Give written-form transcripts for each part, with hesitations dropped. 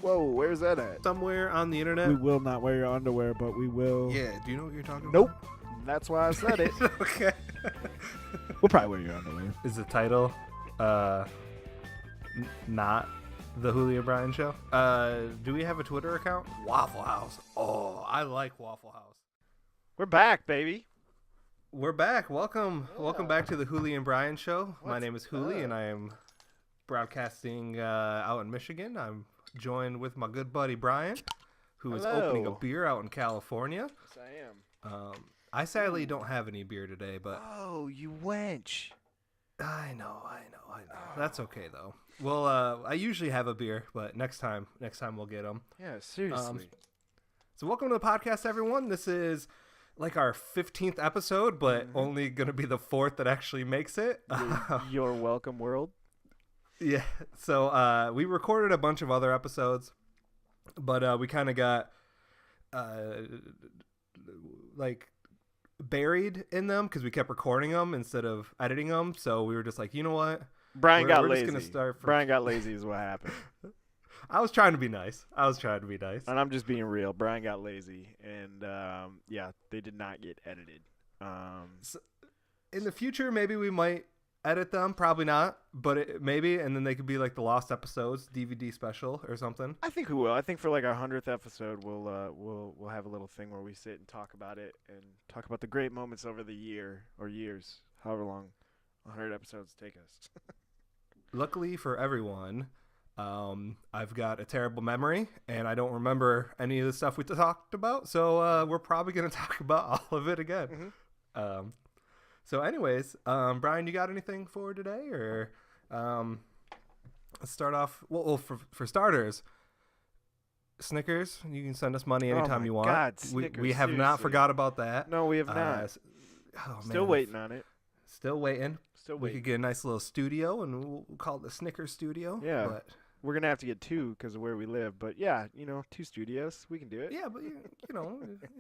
Whoa, where's that at? Somewhere on the internet. We will not wear your underwear, but we will. Yeah, do you know what you're talking Nope. about? That's why I said it. Okay. We'll probably wear your underwear. Is the title not the Julie and Brian Show? Do we have a Twitter account? Waffle House. Oh, I like Waffle House. We're back, baby. We're back. Welcome back to the Julie and Brian Show. My What's name is Julie, up? and I am broadcasting out in Michigan. I'm joined with my good buddy Brian, who is opening a Hello. beer out in California. Yes, I am. I sadly don't have any beer today, but Oh, you wench. I know. That's okay though. Well, I usually have a beer, but next time we'll get them. Yeah, seriously. So welcome to the podcast, everyone. This is like our 15th episode, but Mm-hmm. only going to be the 4th that actually makes it. Your welcome, world. Yeah. So we recorded a bunch of other episodes, but we kind of got like buried in them because we kept recording them instead of editing them. So we were just like, you know what? Brian We're got just lazy. gonna start from- Brian got lazy is what happened. I was trying to be nice. And I'm just being real. Brian got lazy. And, yeah, they did not get edited. In the future, maybe we might edit them. Probably not, but maybe. And then they could be like the lost episodes, DVD special or something. I think we will. I think for like our 100th episode, we'll have a little thing where we sit and talk about it and talk about the great moments over the year or years, however long 100 episodes take us. Luckily for everyone, I've got a terrible memory and I don't remember any of the stuff we talked about. So we're probably going to talk about all of it again. Mhm. So anyways, Brian, you got anything for today? Or let's start off. Well, for starters, Snickers. You can send us money Oh anytime my you want. God, we Snickers, have not seriously. forgot about that. No, we have not. Still man. waiting on it. Still waiting. Still We waiting. could get a nice little studio, and we'll call it the Snickers Studio. Yeah. But, We're going to have to get 2 because of where we live. But, yeah, 2 studios. We can do it. yeah, but you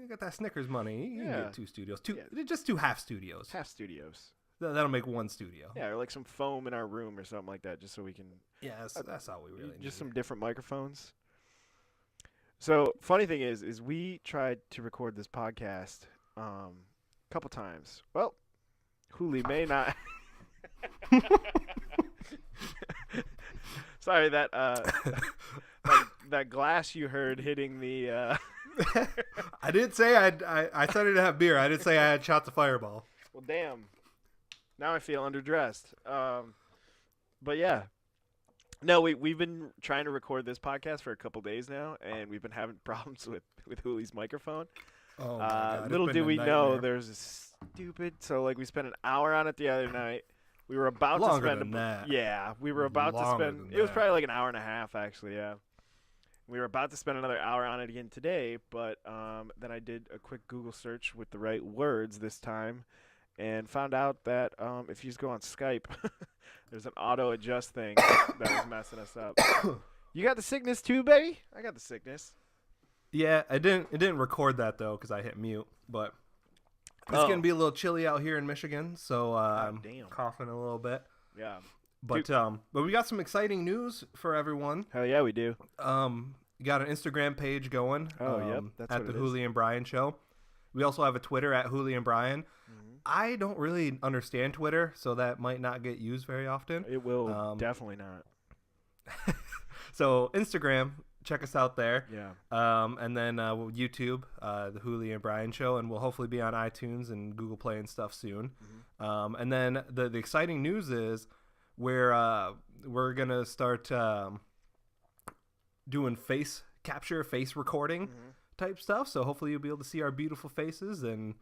got that Snickers money. You can Yeah. get 2 studios. Yeah. Just 2 half studios. Half studios. That'll make 1 studio. Yeah, or like some foam in our room or something like that just so we can Yeah, that's all we really need. just some different microphones. So, funny thing is we tried to record this podcast a couple times. Well, Huli may not. Sorry, that that glass you heard hitting the. I didn't say I started to have beer. I didn't say I had shots of Fireball. Well, damn. Now I feel underdressed. But yeah. No, we've been trying to record this podcast for a couple days now, and we've been having problems with Huli's microphone. Oh my God, it's Little been do a we know, nightmare. there's a stupid. So like we spent an hour on it the other night. We were about Longer to spend. than that. Yeah, we were about to Longer spend. than It was that. probably like an hour and a half, actually. Yeah. We were about to spend another hour on it again today, but then I did a quick Google search with the right words this time, and found out that if you just go on Skype, there's an auto adjust thing that was messing us up. You got the sickness too, baby? I got the sickness. Yeah, it didn't record that though because I hit mute. But it's Oh. gonna be a little chilly out here in Michigan, so I'm damn. coughing a little bit. Yeah. But we got some exciting news for everyone. Hell yeah, we do. You got an Instagram page going. Oh, yep, that's at what the it is. Julie and Brian Show. We also have a Twitter at Julie and Brian. Mm-hmm. I don't really understand Twitter, so that might not get used very often. It will definitely not. So Instagram, check us out there. Yeah. And then YouTube, the Julie and Brian Show, and we'll hopefully be on iTunes and Google Play and stuff soon. Mm-hmm. And then the exciting news is we're gonna start doing face recording type stuff. So hopefully you'll be able to see our beautiful faces and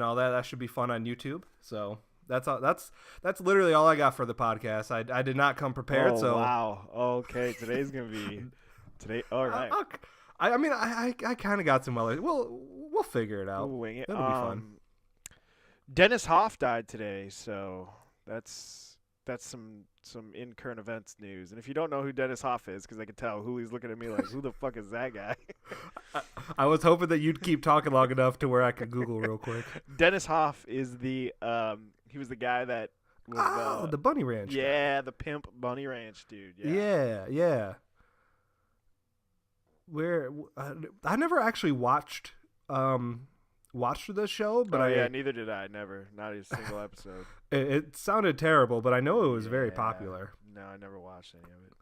all that. That should be fun on YouTube. So that's all. That's literally all I got for the podcast. I did not come prepared. Oh, so wow. Okay, today's gonna be today. All right. I mean, I kind of got some other. We'll figure it out. We'll wing it. That'll be fun. Dennis Hoff died today, so that's some in current events news. And if you don't know who Dennis Hoff is, because I can tell Huli's looking at me like, who the fuck is that guy? I was hoping that you'd keep talking long enough to where I could Google real quick. Dennis Hoff is the he was the guy that was the Bunny Ranch. guy. yeah, the pimp Bunny Ranch dude. Yeah. Yeah. where I never actually watched the show, but neither did I. Never, not a single episode. it sounded terrible, but I know it was very Yeah. popular. No, I never watched any of it.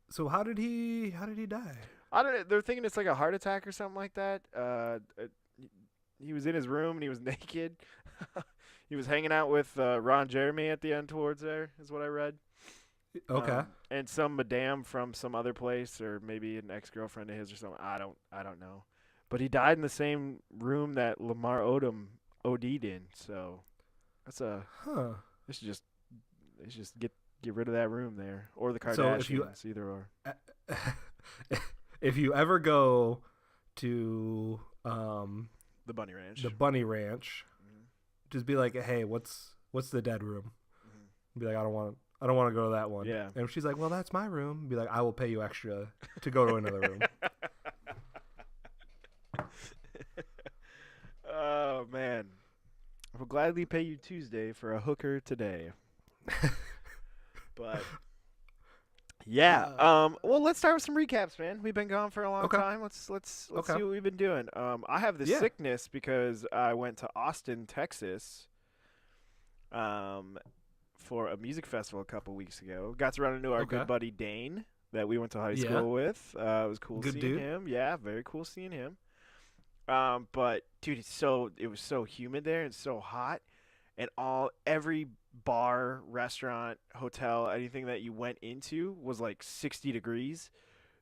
So how did he die? I don't know. They're thinking it's like a heart attack or something like that. He was in his room and he was naked. He was hanging out with Ron Jeremy at the end towards there, is what I read. Okay. And some madame from some other place, or maybe an ex-girlfriend of his or something. I don't know. But he died in the same room that Lamar Odom OD'd in. So that's a they should just get rid of that room there, or the Kardashians, either or. If you ever go to The Bunny Ranch. Just be like, hey, what's the dead room? Be like, I don't want to go to that one. Yeah. And if she's like, well, that's my room. Be like, I will pay you extra to go to another room. Oh man, I will gladly pay you Tuesday for a hooker today. But yeah, well, let's start with some recaps, man. We've been gone for a long time. Let's see what we've been doing. I have this sickness because I went to Austin, Texas, for a music festival a couple weeks ago. Got to run into our good buddy Dane that we went to high school with. It was cool seeing him. Yeah, very cool seeing him. But dude, it was so humid there and so hot, and every bar, restaurant, hotel, anything that you went into was like 60 degrees.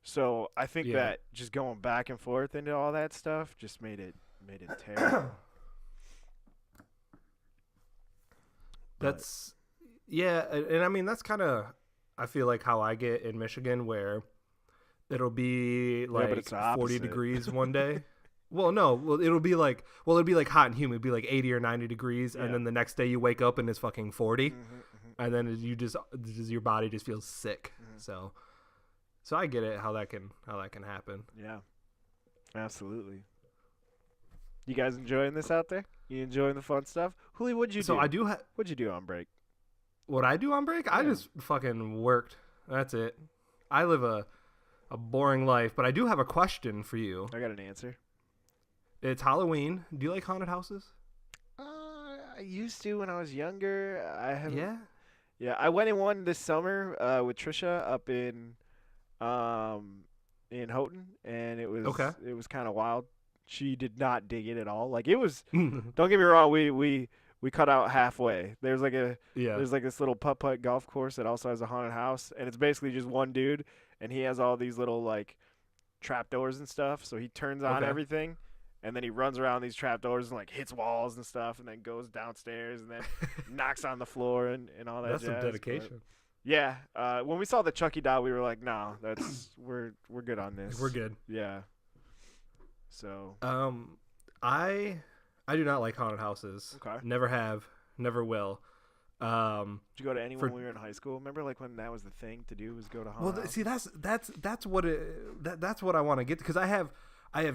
So I think that just going back and forth into all that stuff just made it terrible. And I mean that's kind of, I feel like how I get in Michigan, where it'll be like but it's 40 degrees one day. Well, no. It'll be like hot and humid. It'll be like 80 or 90 degrees, and then the next day you wake up and it's fucking 40, and then your body just feels sick. So I get it how that can happen. Yeah, absolutely. You guys enjoying this out there? You enjoying the fun stuff? Huli, what'd you do? So I do. What'd you do on break? What I do on break? Yeah. I just fucking worked. That's it. I live a boring life, but I do have a question for you. I got an answer. It's Halloween. Do you like haunted houses? I used to when I was younger. I haven't. Yeah. Yeah, I went in one this summer with Trisha up in Houghton, and it was kind of wild. She did not dig it at all. Like it was. Don't get me wrong. We cut out halfway. There's like this little putt-putt golf course that also has a haunted house, and it's basically just one dude, and he has all these little like trapdoors and stuff. So he turns on everything. And then he runs around these trapdoors and like hits walls and stuff, and then goes downstairs and then knocks on the floor and all that. That's jazz. some dedication. But yeah, when we saw the Chucky doll, we were like, "No, we're good on this. We're good." Yeah. So. I do not like haunted houses. Okay. Never have, never will. Did you go to any when we were in high school? Remember, like when that was the thing to do was go to haunted houses? See, that's what I want to get to, because I have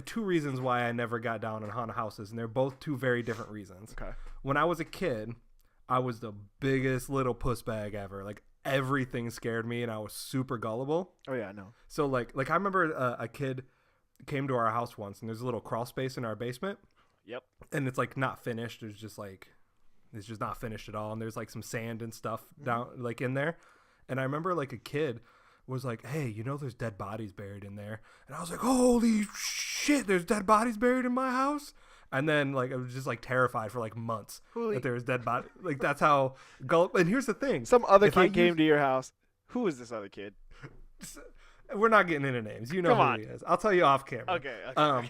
two reasons why I never got down on haunted houses, and they're both two very different reasons. Okay. When I was a kid, I was the biggest little puss bag ever. Like everything scared me, and I was super gullible. Oh yeah, I know. So like I remember a kid came to our house once, and there's a little crawl space in our basement. Yep. And it's like not finished. It's just not finished at all, and there's like some sand and stuff down like in there. And I remember like a kid was like, hey, you know there's dead bodies buried in there. And I was like, holy shit, there's dead bodies buried in my house? And then like I was just like terrified for like months that there was dead body. Like that's how and here's the thing. Some other kid came to your house. Who is this other kid? We're not getting into names. You know who he is. I'll tell you off camera. Okay. But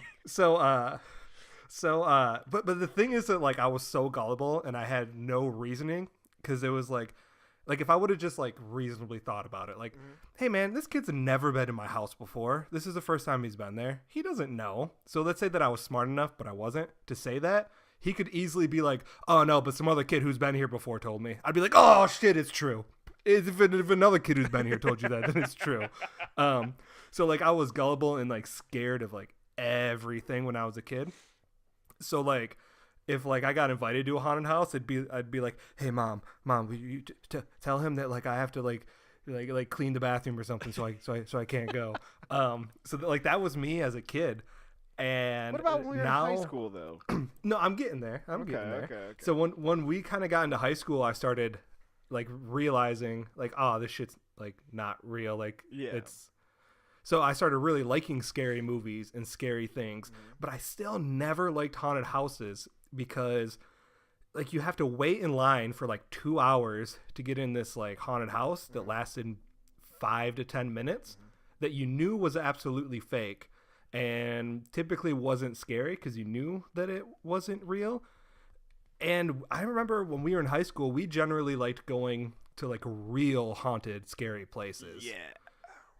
the thing is that like I was so gullible and I had no reasoning, because it was like if I would have just like reasonably thought about it, like, hey man, this kid's never been in my house before. This is the first time he's been there. He doesn't know. So let's say that I was smart enough, but I wasn't, to say that. He could easily be like, oh no, but some other kid who's been here before told me. I'd be like, oh shit, it's true. If another kid who's been here told you that, then it's true. So like I was gullible and like scared of like everything when I was a kid. So like, if like I got invited to a haunted house, I'd be like, hey mom, will you tell him that like I have to like like clean the bathroom or something, so I can't go. Like that was me as a kid. And What about when we were in high now, school though? no, I'm getting there. I'm Okay, getting there. okay. So when we kind of got into high school, I started like realizing like, oh, this shit's like not real. Like Yeah. it's. So I started really liking scary movies and scary things, but I still never liked haunted houses because like you have to wait in line for like 2 hours to get in this like haunted house that lasted 5 to 10 minutes that you knew was absolutely fake and typically wasn't scary because you knew that it wasn't real. And I remember when we were in high school, we generally liked going to like real haunted, scary places. Yeah.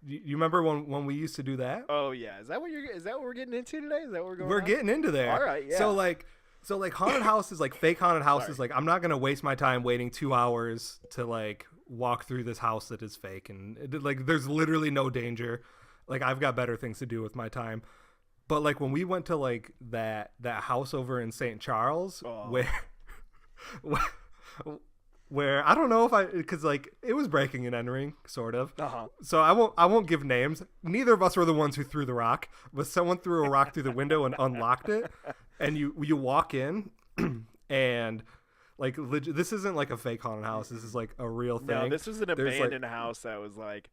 You remember when we used to do that? Oh yeah. Is that what we're getting into today? Is that what we're going? We're on? getting into there. All right, yeah. So like haunted houses, like fake haunted houses, like I'm not gonna waste my time waiting 2 hours to like walk through this house that is fake, and like there's literally no danger. Like I've got better things to do with my time. But like when we went to like that house over in St. Charles, where I don't know if because like it was breaking and entering, sort of. So I won't give names. Neither of us were the ones who threw the rock, but someone threw a rock through the window and unlocked it. And you walk in, and like this isn't like a fake haunted house. This is like a real thing. No, this was an There's, abandoned house that was like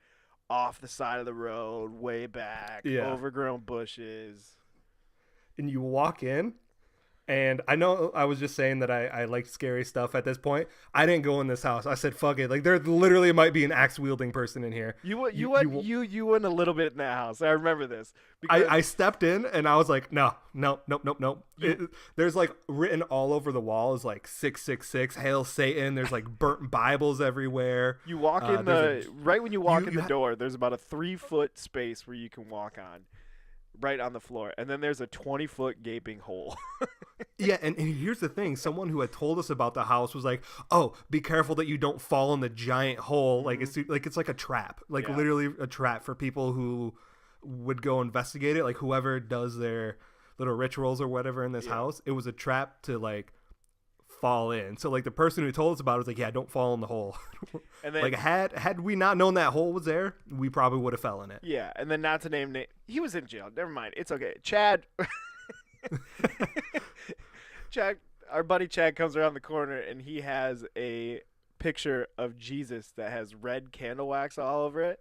off the side of the road, way back, overgrown bushes. And you walk in. And I know I was just saying that I liked scary stuff at this point. I didn't go in this house. I said, fuck it. Like, there literally might be an axe-wielding person in here. You went a little bit in that house. I remember this. I stepped in, and I was like, no. There's, like, written all over the wall is, like, 666, Hail Satan. There's, like, burnt Bibles everywhere. You walk in right when you walk in the door, there's about a 3-foot space where you can walk on. Right on the floor, and then there's a 20-foot gaping hole. Yeah, and here's the thing: someone who had told us about the house was like, "Oh, be careful that you don't fall in the giant hole. Like it's like a trap, like literally a trap for people who would go investigate it. Like whoever does their little rituals or whatever in this house, it was a trap to like fall in. So like the person who told us about it was like, yeah, don't fall in the hole. And then, like had we not known that hole was there, we probably would have fell in it. Yeah, and then not to name he was in jail. Never mind, it's okay. Chad, our buddy Chad comes around the corner and he has a picture of Jesus that has red candle wax all over it.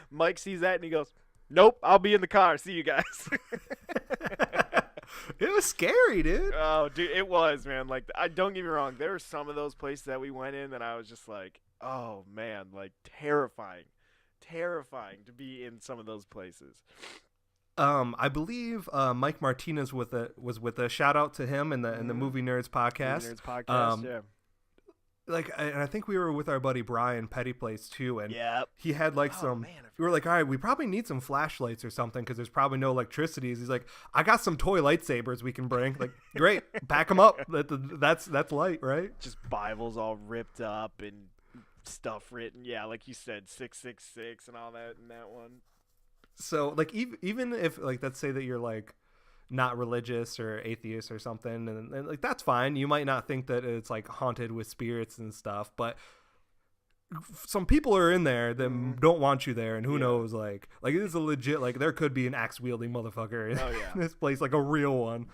Mike sees that and he goes, "Nope, I'll be in the car. See you guys." It was scary, dude. Oh, dude, it was, man. Like, don't get me wrong. There were some of those places that we went in that I was just like, oh, man, like terrifying to be in some of those places. I believe Mike Martinez was with a shout out to him in the Movie Nerds podcast. Movie Nerds podcast, yeah. Like, and I think we were with our buddy Brian Petty Place too, and he had like man, we were like, all right, we probably need some flashlights or something because there's probably no electricity. He's like, I got some toy lightsabers we can bring. Like, great, pack them up. That's light, right? Just Bibles all ripped up and stuff written, like you said, 666 and all that in that one. So like even if like let's say that you're like not religious or atheist or something, and like that's fine. You might not think that it's like haunted with spirits and stuff, but some people are in there that don't want you there, and who knows, like it is a legit, like there could be an axe wielding motherfucker in this place, like a real one.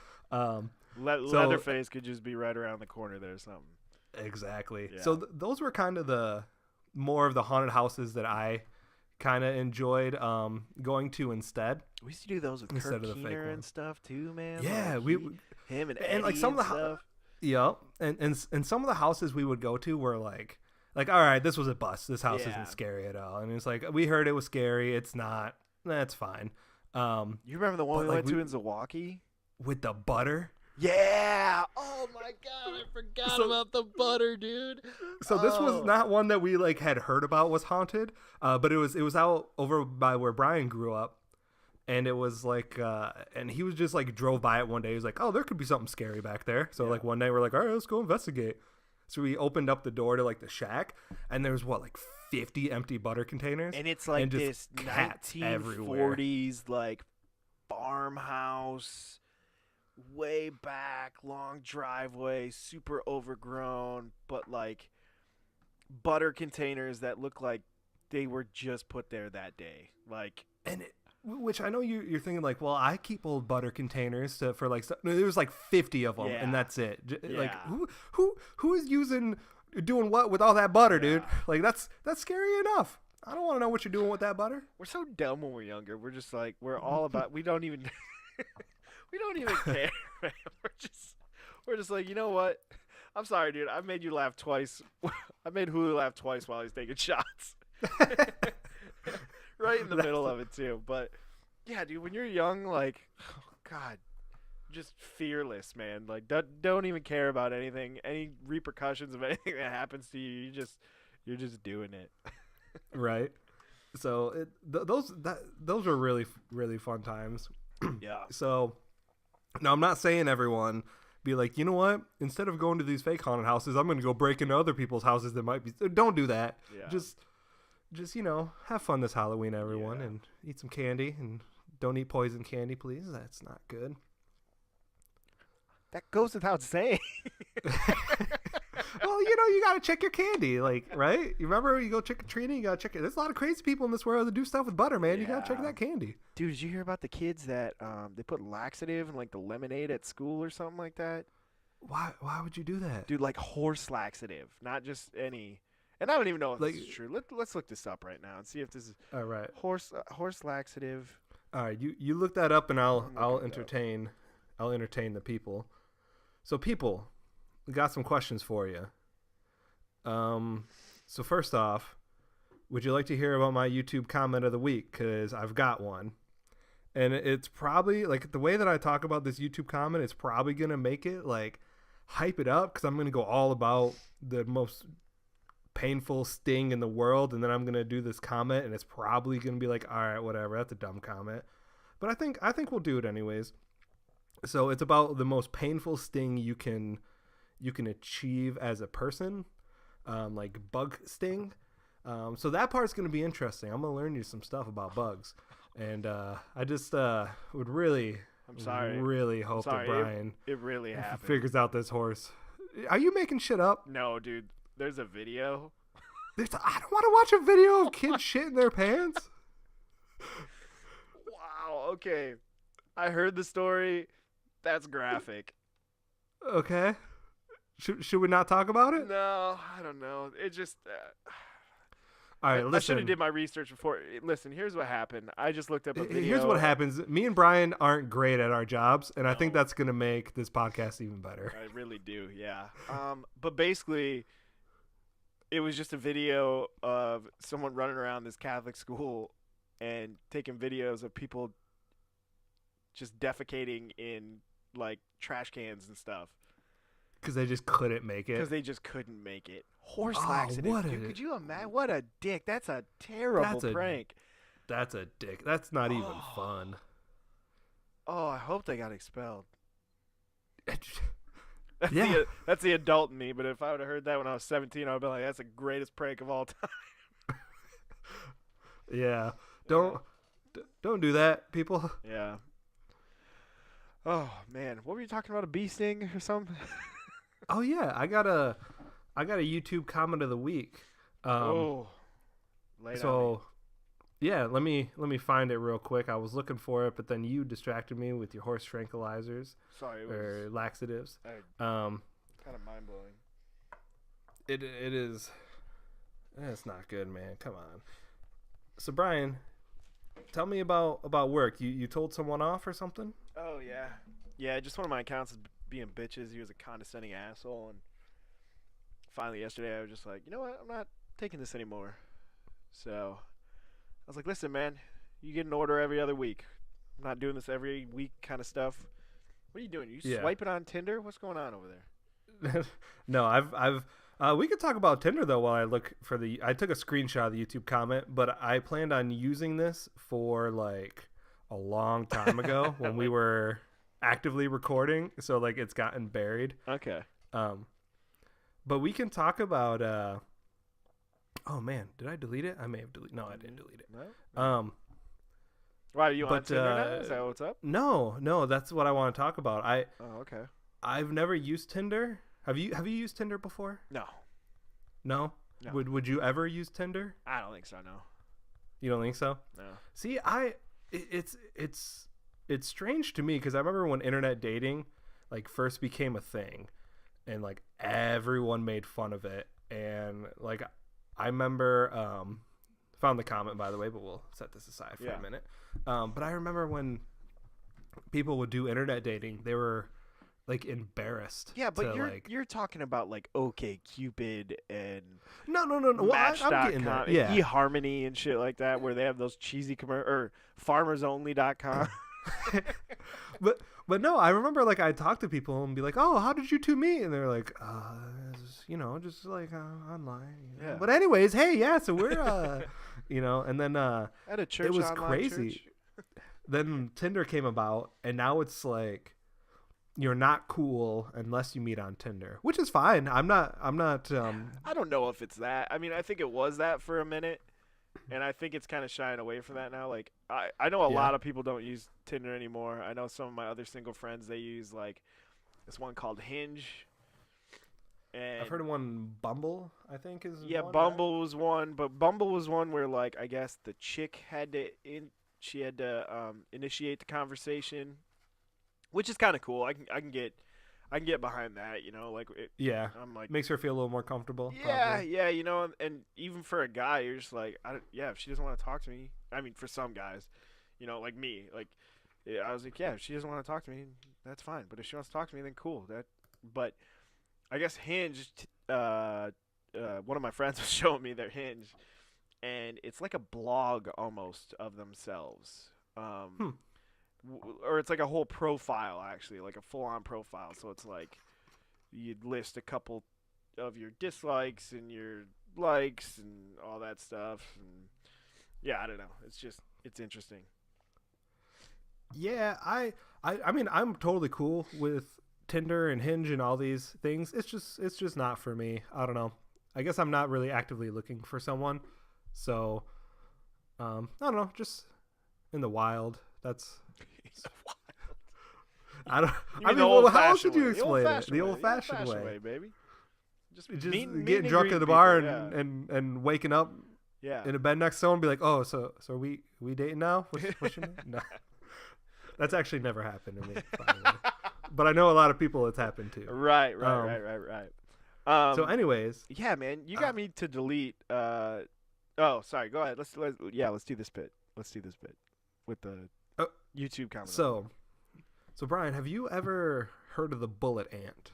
Leatherface could just be right around the corner there or something. Exactly. Yeah. So those were kind of the more of the haunted houses that I kind of enjoyed going to instead. We used to do those with Kurt Keener and stuff too, man. Yeah, like him and Eddie like some of the stuff. And some of the houses we would go to were like all right, this was a bust. This house isn't scary at all. And it's like, we heard it was scary. It's not. That's fine. You remember the one we went to in Milwaukee with the butter? Yeah. Oh my God, I forgot about the butter, dude. So this was not one that we like had heard about was haunted, but it was out over by where Brian grew up, and it was like, and he was just like drove by it one day. He was like, oh, there could be something scary back there. So like one day we're like, all right, let's go investigate. So we opened up the door to like the shack, and there was like 50 empty butter containers, and it's like this 1940s like farmhouse. Way back, long driveway, super overgrown, but like butter containers that look like they were just put there that day. Like, Which I know you're thinking like, well, I keep old butter containers for like, no, there was like 50 of them, Yeah. and that's it. Like, Yeah. who is doing what with all that butter, dude? Like, that's scary enough. I don't want to know what you're doing with that butter. we're so dumb when we're younger. We're just like, we're all about. We don't even care. Man. We're just like, you know what? I'm sorry, dude. I've made you laugh twice. I made Hulu laugh twice while he's taking shots. Right in the middle of it too. But yeah, dude, when you're young, like, oh God, just fearless, man. Like, don't even care about anything, any repercussions of anything that happens to you. You're just doing it. Right. So those were really really fun times. Yeah. So now I'm not saying everyone be like, you know what? Instead of going to these fake haunted houses, I'm going to go break into other people's houses that might be. Don't do that. Yeah. Just have fun this Halloween, everyone, Yeah. and eat some candy, and don't eat poison candy, please. That's not good. That goes without saying. Well, you got to check your candy, like, right? You remember you go trick or treating, you got to check it. There's a lot of crazy people in this world that do stuff with butter, man. You got to check Yeah. that candy. Dude, did you hear about the kids that they put laxative in like the lemonade at school or something like that? Why would you do that? Dude, like horse laxative, not just any. And I don't even know if Like- this is true. Let's look this up right now and see if this is All right. horse laxative. All right, you look that up, and I'll I'm looking it up. entertain the people. So people, we got some questions for you. So first off, would you like to hear about my YouTube comment of the week? Because I've got one, and it's probably like the way that I talk about this YouTube comment. It's probably gonna make it like hype it up because I'm gonna go all about the most painful sting in the world, and then I'm gonna do this comment, and it's probably gonna be like, all right, whatever, that's a dumb comment, but I think we'll do it anyways. So it's about the most painful sting you can achieve as a person, like bug sting. So that part's gonna be interesting. I'm gonna learn you some stuff about bugs, and I just would really, I'm sorry. really hope sorry, that Brian It really happened. figures out this horse. Are you making shit up? No, dude. There's a video. I don't want to watch a video of kids shitting their pants. Wow. Okay. I heard the story. That's graphic. Okay. Should we not talk about it? No, I don't know. It just. All right, I should listen. have did my research before. Listen, here's what happened. I just looked up a video. Here's what happens. Me and Brian aren't great at our jobs, and I think that's going to make this podcast even better. I really do, yeah. But basically, it was just a video of someone running around this Catholic school and taking videos of people just defecating in like trash cans and stuff Because they just couldn't make it. because they just couldn't make it. Horse Oh, laxative. what Dude, a- could you imagine? What a dick. That's a terrible That's a- prank. That's a dick. That's not even Oh. fun. Oh, I hope they got expelled. Yeah. That's the adult in me, but if I would have heard that when I was 17, I would be like, that's the greatest prank of all time. Yeah. Don't do that, people. Yeah. Oh man, what were you talking about? A bee sting or something? Oh yeah, I got a YouTube comment of the week. Oh, lay it on me. So yeah, let me find it real quick. I was looking for it, but then you distracted me with your horse tranquilizers Sorry, it or was laxatives. kind of mind blowing. It is. It's not good, man. Come on. So Brian, tell me about work. You told someone off or something? Oh yeah, just one of my accounts is being bitches. He was a condescending asshole, and finally yesterday I was just like, you know what? I'm not taking this anymore. So I was like, listen, man, you get an order every other week. I'm not doing this every week kind of stuff. What are you doing? You Yeah. swiping on Tinder? What's going on over there? No, I've we could talk about Tinder though while I look for I took a screenshot of the YouTube comment, but I planned on using this for like a long time ago when we were actively recording, so like it's gotten buried. Okay. But we can talk about oh man, did I delete it? I may have deleted. No, I didn't delete it. No? Why are you on but, Tinder now? Is that what's up? No, that's what I want to talk about. Oh, okay. I've never used Tinder. Have you used Tinder before? No. No. No. Would you ever use Tinder? I don't think so. No. You don't think so? No. See, it's strange to me because I remember when internet dating like first became a thing, and like everyone made fun of it, and like I remember found the comment, by the way, but we'll set this aside for a minute. But I remember when people would do internet dating, they were like embarrassed. Yeah, but to, you're talking about like OkCupid and no. Well, I'm getting there. Match.com, Yeah. eHarmony and shit like that, where they have those cheesy or FarmersOnly.com. But no, I remember like I'd talk to people and be like, "Oh, how did you two meet?" And they're like, just like online." You know? Yeah. But anyways, hey, yeah, so we're and then At a church, it was online crazy. church. Then Tinder came about, and now it's like you're not cool unless you meet on Tinder, which is fine. I'm not. I don't know if it's that. I mean, I think it was that for a minute, and I think it's kind of shying away from that now. Like, I know a lot of people don't use Tinder anymore. I know some of my other single friends, they use like this one called Hinge. And I've heard of one, Bumble, I think is one, Bumble was one, but Bumble was one where like I guess the chick had to initiate the conversation, which is kind of cool. I can get behind that, you know, like Yeah, I'm like, makes her feel a little more comfortable. yeah, probably. yeah, you know, and even for a guy, you're just like, if she doesn't want to talk to me, I mean, for some guys, you know, like me, like, I was like, yeah, if she doesn't want to talk to me, that's fine. But if she wants to talk to me, then cool. But I guess Hinge, one of my friends was showing me their Hinge, and it's like a blog almost of themselves. Or it's like a whole profile, actually, like a full-on profile. So it's like you'd list a couple of your dislikes and your likes and all that stuff. And yeah, I don't know. It's interesting. Yeah, I mean, I'm totally cool with Tinder and Hinge and all these things. It's just not for me. I don't know. I guess I'm not really actively looking for someone. So, I don't know. Just in the wild. That's. I don't. I mean, well, how else would you explain it? The old-fashioned way, baby. Just getting meet drunk and at the greet bar people, and waking up yeah. in a bed next to someone and be like, oh, so are we dating now? What's your name? No. That's actually never happened to me, by the way. But I know a lot of people it's happened to. Right. So anyways. Yeah, man, you got me to delete. Oh, sorry. Go ahead. Let's do this bit. With the YouTube comment. So Brian, have you ever heard of the bullet ant?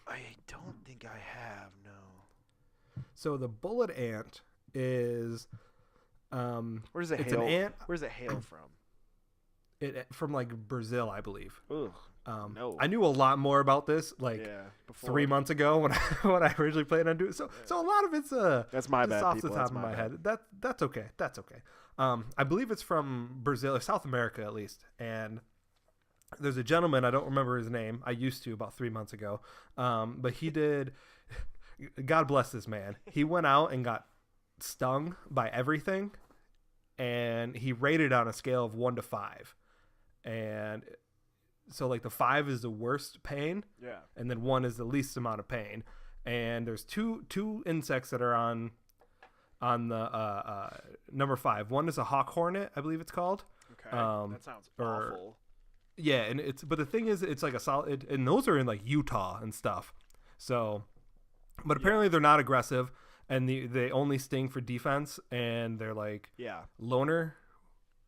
I don't think I have. No. So the bullet ant is Where does it it's hail? an ant. Where does it hail from? It from like Brazil, I believe. Ugh. No. I knew a lot more about this before. 3 months ago when I originally planned on doing it. So a lot of it's That's my bad. off people. the top That's of my my bad. head. That's okay. That's okay. I believe it's from Brazil or South America at least. And there's a gentleman, I don't remember his name. I used to about 3 months ago. But he did. God bless this man. He went out and got stung by everything, and he rated on a scale of 1 to 5. And so like the 5 is the worst pain, Yeah. and then 1 is the least amount of pain. And there's two insects that are on the number 5. One is a hawk hornet, I believe it's called. Okay. That sounds awful. Yeah, and but the thing is, it's like a solid, and those are in like Utah and stuff. So, but apparently they're not aggressive, and they only sting for defense, and they're like loner.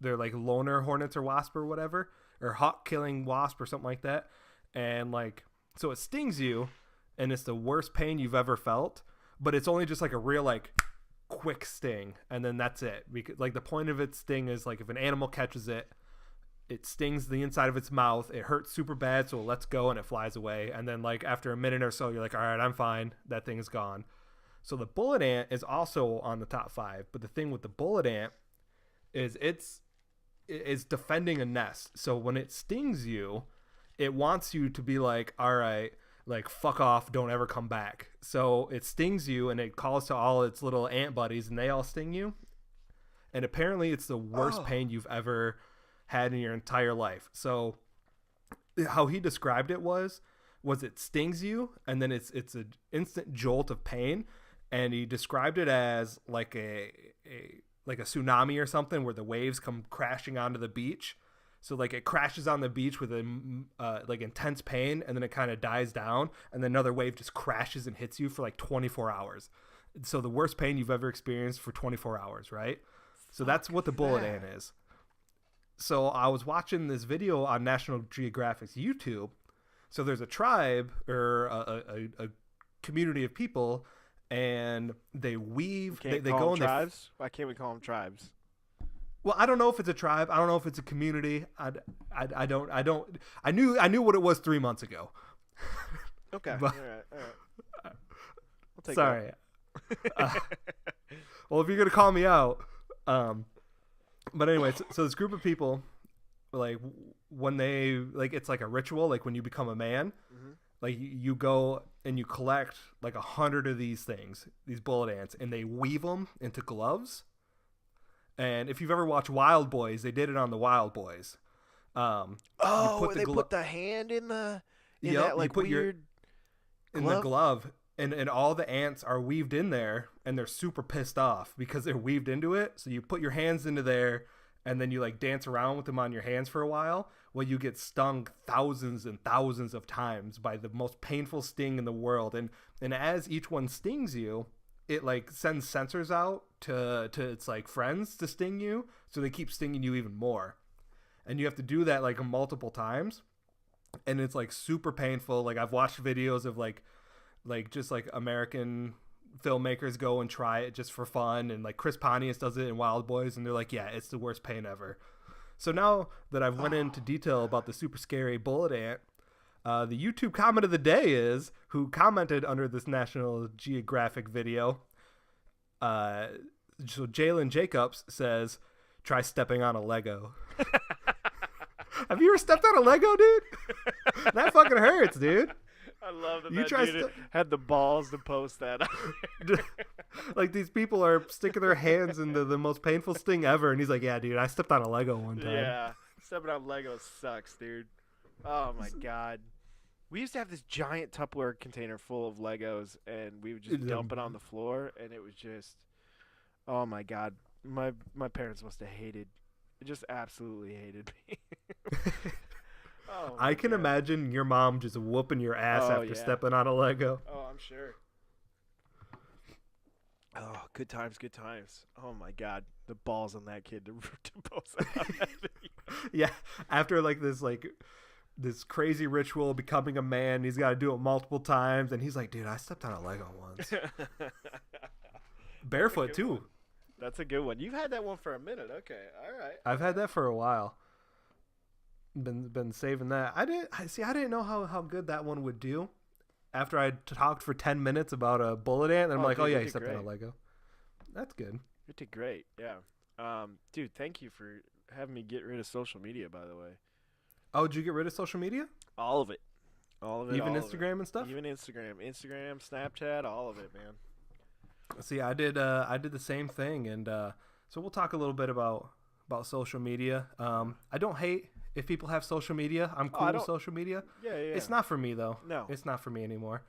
They're like loner hornets or wasp or whatever, or hawk killing wasp or something like that. And like, so it stings you, and it's the worst pain you've ever felt, but it's only just like a real like quick sting, and then that's it. Because like the point of its sting is like if an animal catches it, it stings the inside of its mouth. It hurts super bad, so it lets go and it flies away. And then like after a minute or so, you're like, all right, I'm fine. That thing is gone. So the bullet ant is also on the top 5. But the thing with the bullet ant is it's defending a nest. So when it stings you, it wants you to be like, all right, like fuck off, don't ever come back. So it stings you and it calls to all its little ant buddies and they all sting you. And apparently it's the worst pain you've ever had in your entire life. So how he described it was was it stings you, and then it's an instant jolt of pain, and he described it as like a tsunami or something where the waves come crashing onto the beach. So like it crashes on the beach with a like intense pain, and then it kind of dies down, and then another wave just crashes and hits you for like 24 hours. So the worst pain you've ever experienced for 24 hours, right? So that's what the bullet ant is. So I was watching this video on National Geographic's YouTube. So there's a tribe or a community of people, and they weave. They go in tribes. Why can't we call them tribes? Well, I don't know if it's a tribe. I don't know if it's a community. I don't. I knew what it was 3 months ago. Okay. But, all right. We'll take sorry. Well, if you're gonna call me out, but anyway, so this group of people, like when they like, it's like a ritual. Like when you become a man, like you go and you collect like 100 of these things, these bullet ants, and they weave them into gloves. And if you've ever watched Wild Boys, they did it on the Wild Boys. Put the hand in the that like weird in the glove, and all the ants are weaved in there, and they're super pissed off because they're weaved into it. So you put your hands into there, and then you like dance around with them on your hands for a while. Well, you get stung thousands and thousands of times by the most painful sting in the world, and as each one stings you, it like sends sensors out to its like friends to sting you, so they keep stinging you even more, and you have to do that like multiple times, and it's like super painful. Like I've watched videos of like just like American filmmakers go and try it just for fun, and like Chris Pontius does it in Wild Boys, and they're like, yeah, it's the worst pain ever. So now that I've went into detail about the super scary bullet ant, the YouTube comment of the day is, who commented under this National Geographic video, so Jalen Jacobs says, try stepping on a Lego. Have you ever stepped on a Lego, dude? That fucking hurts, dude. I love that dude had the balls to post that. Like these people are sticking their hands into the most painful sting ever, and he's like, yeah, dude, I stepped on a Lego one time. Yeah, stepping on Lego sucks, dude. Oh my god. We used to have this giant Tupperware container full of Legos, and we would just dump it on the floor, and it was just, oh my god. My parents must have just absolutely hated me. I can imagine your mom just whooping your ass after stepping on a Lego. Oh, I'm sure. Oh, good times, good times. Oh my god, the balls on that kid to post that on that video. Yeah, after like this crazy ritual of becoming a man, he's got to do it multiple times, and he's like, dude, I stepped on a Lego once. Barefoot too. One. That's a good one. You've had that one for a minute. Okay, all right. I've had that for a while. Been saving that. I didn't know how good that one would do. After I talked for 10 minutes about a bullet ant, and I'm like, dude, oh yeah, he stepped on a Lego. That's good. You did great. Yeah. Dude, thank you for having me get rid of social media, by the way. Oh, did you get rid of social media? All of it. Even Instagram and stuff? Even Instagram, Snapchat, all of it, man. See, I did the same thing, and so we'll talk a little bit about social media. I don't hate if people have social media. I'm cool with social media. Yeah. It's not for me though. No, it's not for me anymore.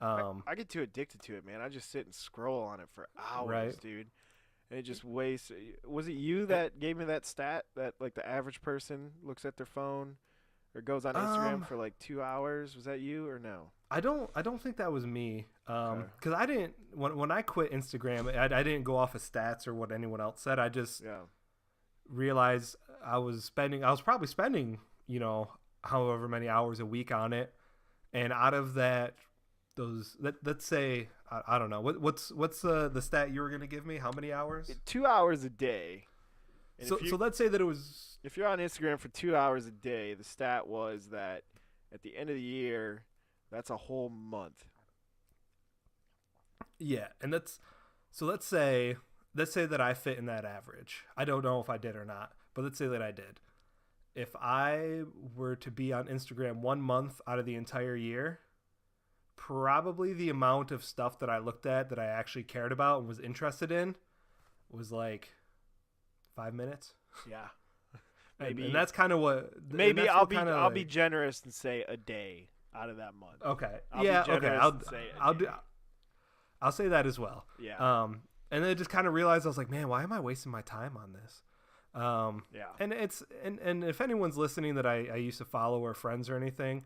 I get too addicted to it, man. I just sit and scroll on it for hours, dude. And it just wastes. Was it you that gave me that stat that like the average person looks at their phone or goes on Instagram for like 2 hours? Was that you or no? I don't think that was me. Because I didn't when I quit Instagram, I didn't go off of stats or what anyone else said. I just realized I was probably spending, however many hours a week on it, and out of that, let's say I don't know what's the stat you were gonna give me? How many hours? 2 hours a day. And so let's say that it was. If you're on Instagram for 2 hours a day, the stat was that at the end of the year, that's a whole month. Yeah, and let's say that I fit in that average. I don't know if I did or not, but let's say that I did. If I were to be on Instagram 1 month out of the entire year, probably the amount of stuff that I looked at that I actually cared about and was interested in was like 5 minutes. Yeah. Maybe. And that's kind of what. Maybe I'll be generous and say a day. out of that month. Okay. I'll yeah. be Okay. generous and say a I'll day. do. I'll say that as well. Yeah. And then I just kind of realized I was like, man, why am I wasting my time on this? Yeah. And it's and if anyone's listening that I used to follow or friends or anything,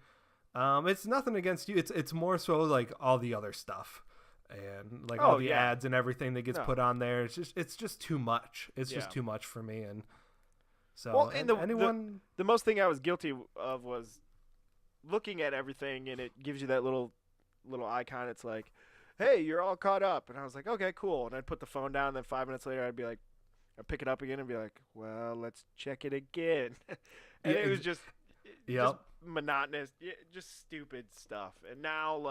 it's nothing against you. It's more so like all the other stuff and like all the ads and everything that gets put on there. It's just too much. It's just too much for me. And so well, and the most thing I was guilty of was looking at everything, and it gives you that little icon. It's like, hey, you're all caught up. And I was like, okay, cool. And I'd put the phone down, and then 5 minutes later, I'd pick it up again and be like, well, let's check it again. And it was just monotonous, just stupid stuff. And now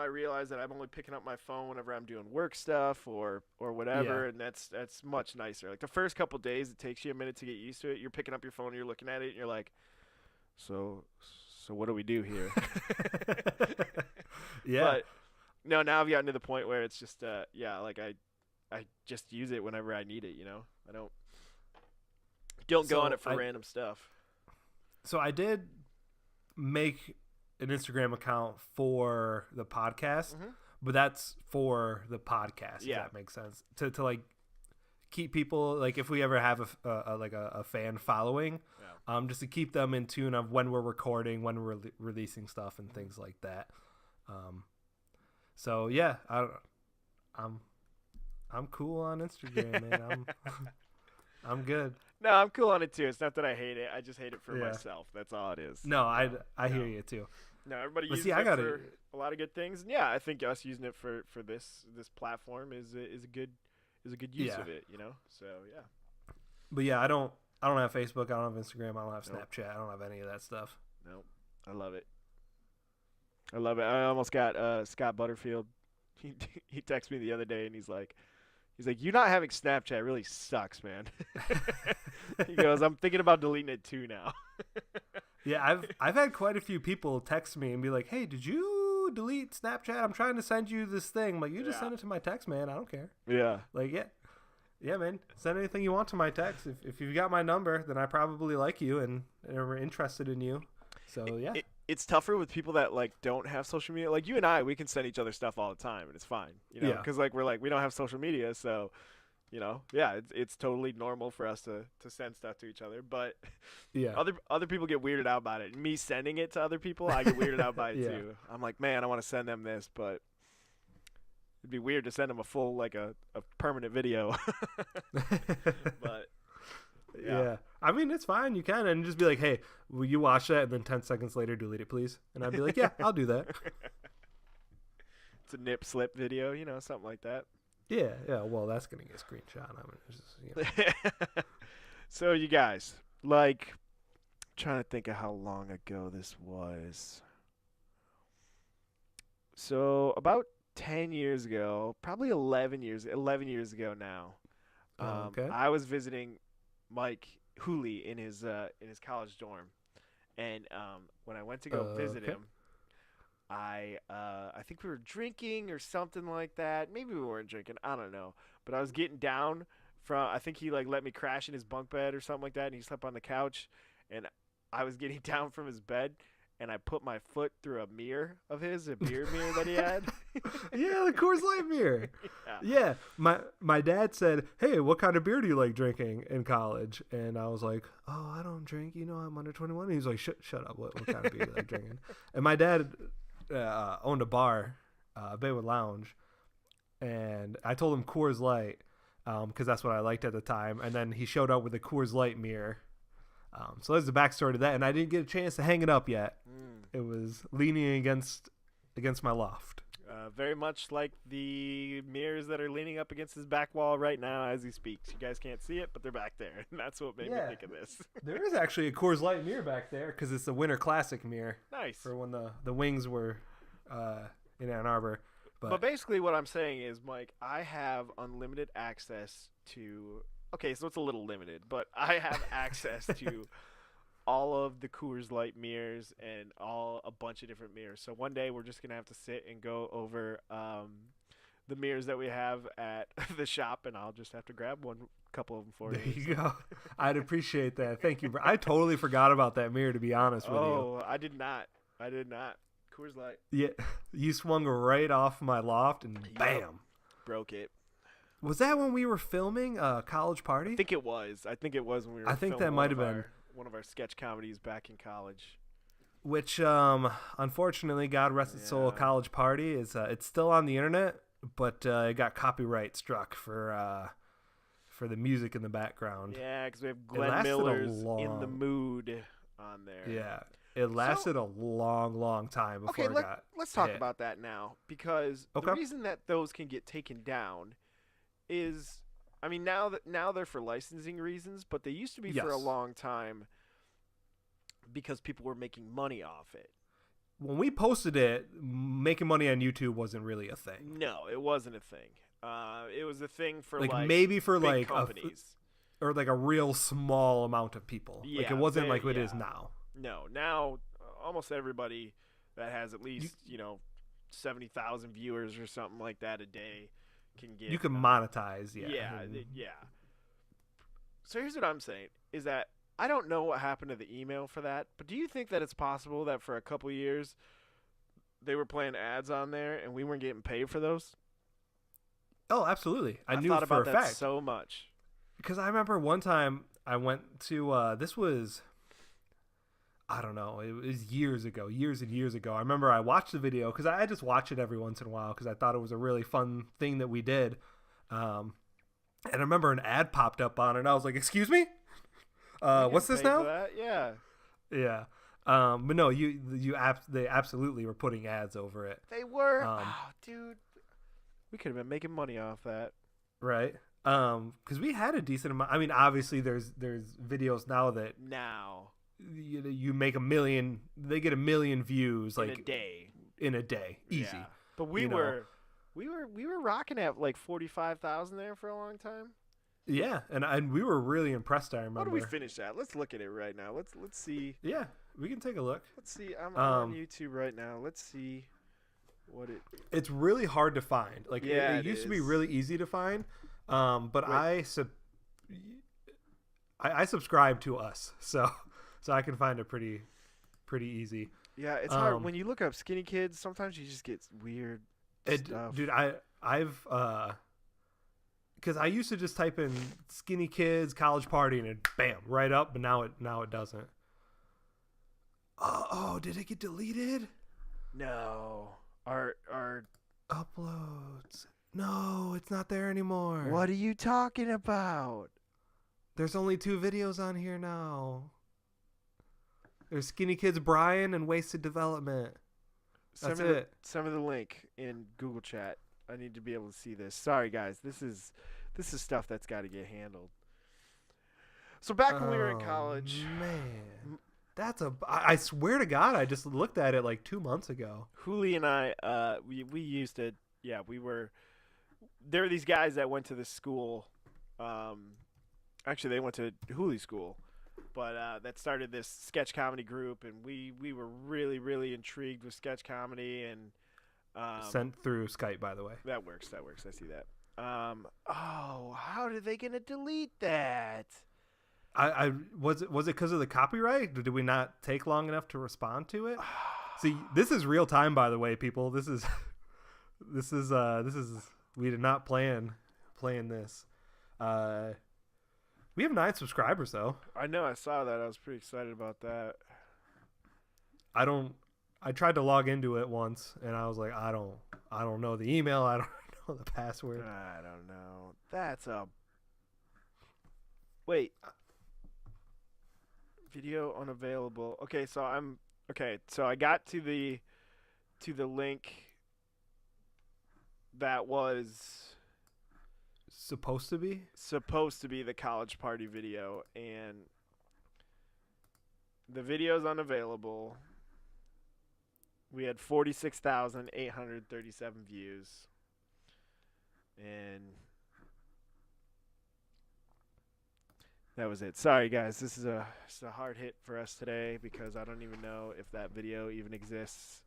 I realize that I'm only picking up my phone whenever I'm doing work stuff or whatever, and that's much nicer. Like the first couple days, it takes you a minute to get used to it. You're picking up your phone, you're looking at it, and you're like, so what do we do here? Yeah. But no, now I've gotten to the point where it's just like I just use it whenever I need it. I don't go on it for random stuff. So I did make an Instagram account for the podcast, but that's for the podcast. If that makes sense. To like keep people, like if we ever have a fan following, just to keep them in tune of when we're recording, when we're releasing stuff and things like that. So yeah, I'm cool on Instagram, man. I'm good. No, I'm cool on it too. It's not that I hate it. I just hate it for myself. That's all it is. No, I hear you too. No, everybody uses it for a lot of good things. And yeah, I think us using it for this platform is a good use of it, So, yeah. But yeah, I don't have Facebook, I don't have Instagram, I don't have Snapchat, I don't have any of that stuff. Nope. I love it. I almost got Scott Butterfield. He texted me the other day and he's like, you not having Snapchat really sucks, man. He goes, I'm thinking about deleting it too now. Yeah, I've had quite a few people text me and be like, hey, did you delete Snapchat? I'm trying to send you this thing. I'm like, you just send it to my text, man. I don't care. Yeah. Like, yeah, man. Send anything you want to my text. If you've got my number, then I probably like you and are interested in you. So, yeah. It's tougher with people that don't have social media. Like you and I, we can send each other stuff all the time, and it's fine, because we don't have social media, so it's totally normal for us to send stuff to each other. But other people get weirded out about it. And me sending it to other people, I get weirded out by it too. I'm like, man, I want to send them this, but it'd be weird to send them a full a permanent video. But. Yeah. I mean, it's fine. You can. And just be like, hey, will you watch that? And then 10 seconds later, delete it, please. And I'd be like, yeah, I'll do that. It's a nip slip video, something like that. Yeah. Well, that's going to get a screenshot. I mean, it's just, So, you guys, trying to think of how long ago this was. So, about 10 years ago, probably 11 years ago now, okay. I was visiting Mike Hooley in his college dorm, and when I went to go visit him, I think we were drinking or something like that. Maybe we weren't drinking. I don't know. But I was getting down from. I think he let me crash in his bunk bed or something like that, and he slept on the couch, and I was getting down from his bed. And I put my foot through a beer mirror that he had. Yeah, the Coors Light mirror. Yeah. My dad said, hey, what kind of beer do you like drinking in college? And I was like, oh, I don't drink. I'm under 21. And he's like, shut up. What kind of beer do you like drinking? And my dad owned a bar, Baywood Lounge. And I told him Coors Light because that's what I liked at the time. And then he showed up with a Coors Light mirror. So there's the backstory to that, and I didn't get a chance to hang it up yet. It was leaning against my loft. Very much like the mirrors that are leaning up against his back wall right now as he speaks. You guys can't see it, but they're back there, and that's what made me think of this. There is actually a Coors Light mirror back there because it's a Winter Classic mirror. Nice. For when the Wings were in Ann Arbor. But basically what I'm saying is, Mike, I have unlimited access to... Okay, so it's a little limited, but I have access to all of the Coors Light mirrors and a bunch of different mirrors. So one day we're just going to have to sit and go over the mirrors that we have at the shop, and I'll just have to grab couple of them for you. There you go. I'd appreciate that. Thank you. I totally forgot about that mirror, to be honest with you. Oh, I did not. I did not. Coors Light. Yeah, you swung right off my loft and bam. Yep. Broke it. Was that when we were filming College Party? I think it was when we were. I think filming that might have been one of our sketch comedies back in college. Which, unfortunately, God rest its soul, Yeah. College Party is it's still on the internet, but it got copyright struck for the music in the background. Yeah, because we have Glenn lasted a Miller's "In the long- Mood" on there. Yeah, it lasted a long time before Okay, it got let's talk hit. about that now, because Okay. the reason that those can get taken down is, I mean, now they're for licensing reasons, but they used to be for a Yes. long time because people were making money off it. When we posted it, making money on YouTube wasn't really a thing. No, it wasn't a thing. It was a thing for Like, maybe for big like companies. or like a real small amount of people. Like Yeah, it wasn't they- like it is yeah. now. No, now almost everybody that has at least 70,000 viewers or something like that a day can get. You can monetize, yeah. Yeah, and- yeah. So here's what I'm saying: is that I don't know what happened to the email for that, but do you think that it's possible that for a couple years they were playing ads on there and we weren't getting paid for those? Oh, absolutely. I knew thought for about a that fact. so much. Because I remember one time I went to this was, I don't know, it was years and years ago. I remember I watched the video because I just watch it every once in a while because I thought it was a really fun thing that we did. And I remember an ad popped up on it and I was like, excuse me? What's this Paid for now? that? Yeah, Yeah. But no, they absolutely were putting ads over it, they were. Um, Oh, dude, we could have been making money off that. right? Because we had a decent amount. I mean, obviously there's videos now that Now, you make 1 million, they get 1 million views like in a day, in a day, easy. Yeah. But we you know. were rocking at like 45,000 there for a long time. Yeah, and we were really impressed. I remember. What do we finish at? Let's look at it right now. Let's see. Yeah, we can take a look. Let's see. I'm on Um, YouTube right now. Let's see what it. It's really hard to find. Like Yeah, it it used to be is. really easy to find. But Wait. I subscribe to us, so I can find it pretty easy. Yeah, it's hard Um, when you look up skinny kids. Sometimes you just get weird stuff. Dude, I've because I used to just type in skinny kids college party and it bam right up, but now it doesn't. Oh, did it get deleted? No, our. Uploads. No, it's not there anymore. What are you talking about? There's only 2 videos on here now. There's Skinny Kids Brian and Wasted Development. That's it. Send me the link in Google Chat. I need to be able to see this. Sorry, guys. This is stuff that's got to get handled. So back when we were in college, Man. I swear to God, I just looked at it like 2 months ago. Hooli and I, we used to, yeah, there were these guys that went to this school. Actually, they went to Hooli school, but that started this sketch comedy group, and we were really, really intrigued with sketch comedy, and Sent through Skype, by the way. that works. I see that. Oh, how are they gonna delete that? I was it because of the copyright? Did we not take long enough to respond to it? See, this is real time, by the way, people. This is we did not plan this. We have 9 subscribers though. I know. I saw that. I was pretty excited about that. I tried to log into it once and I was like, I don't know the email, I don't know the password. I don't know. That's a wait. Video unavailable. Okay, so I got to the link that was Supposed to be? supposed to be the college party video, and the video's unavailable. We had 46,837 views. And that was it. Sorry, guys. This is a hard hit for us today because I don't even know if that video even exists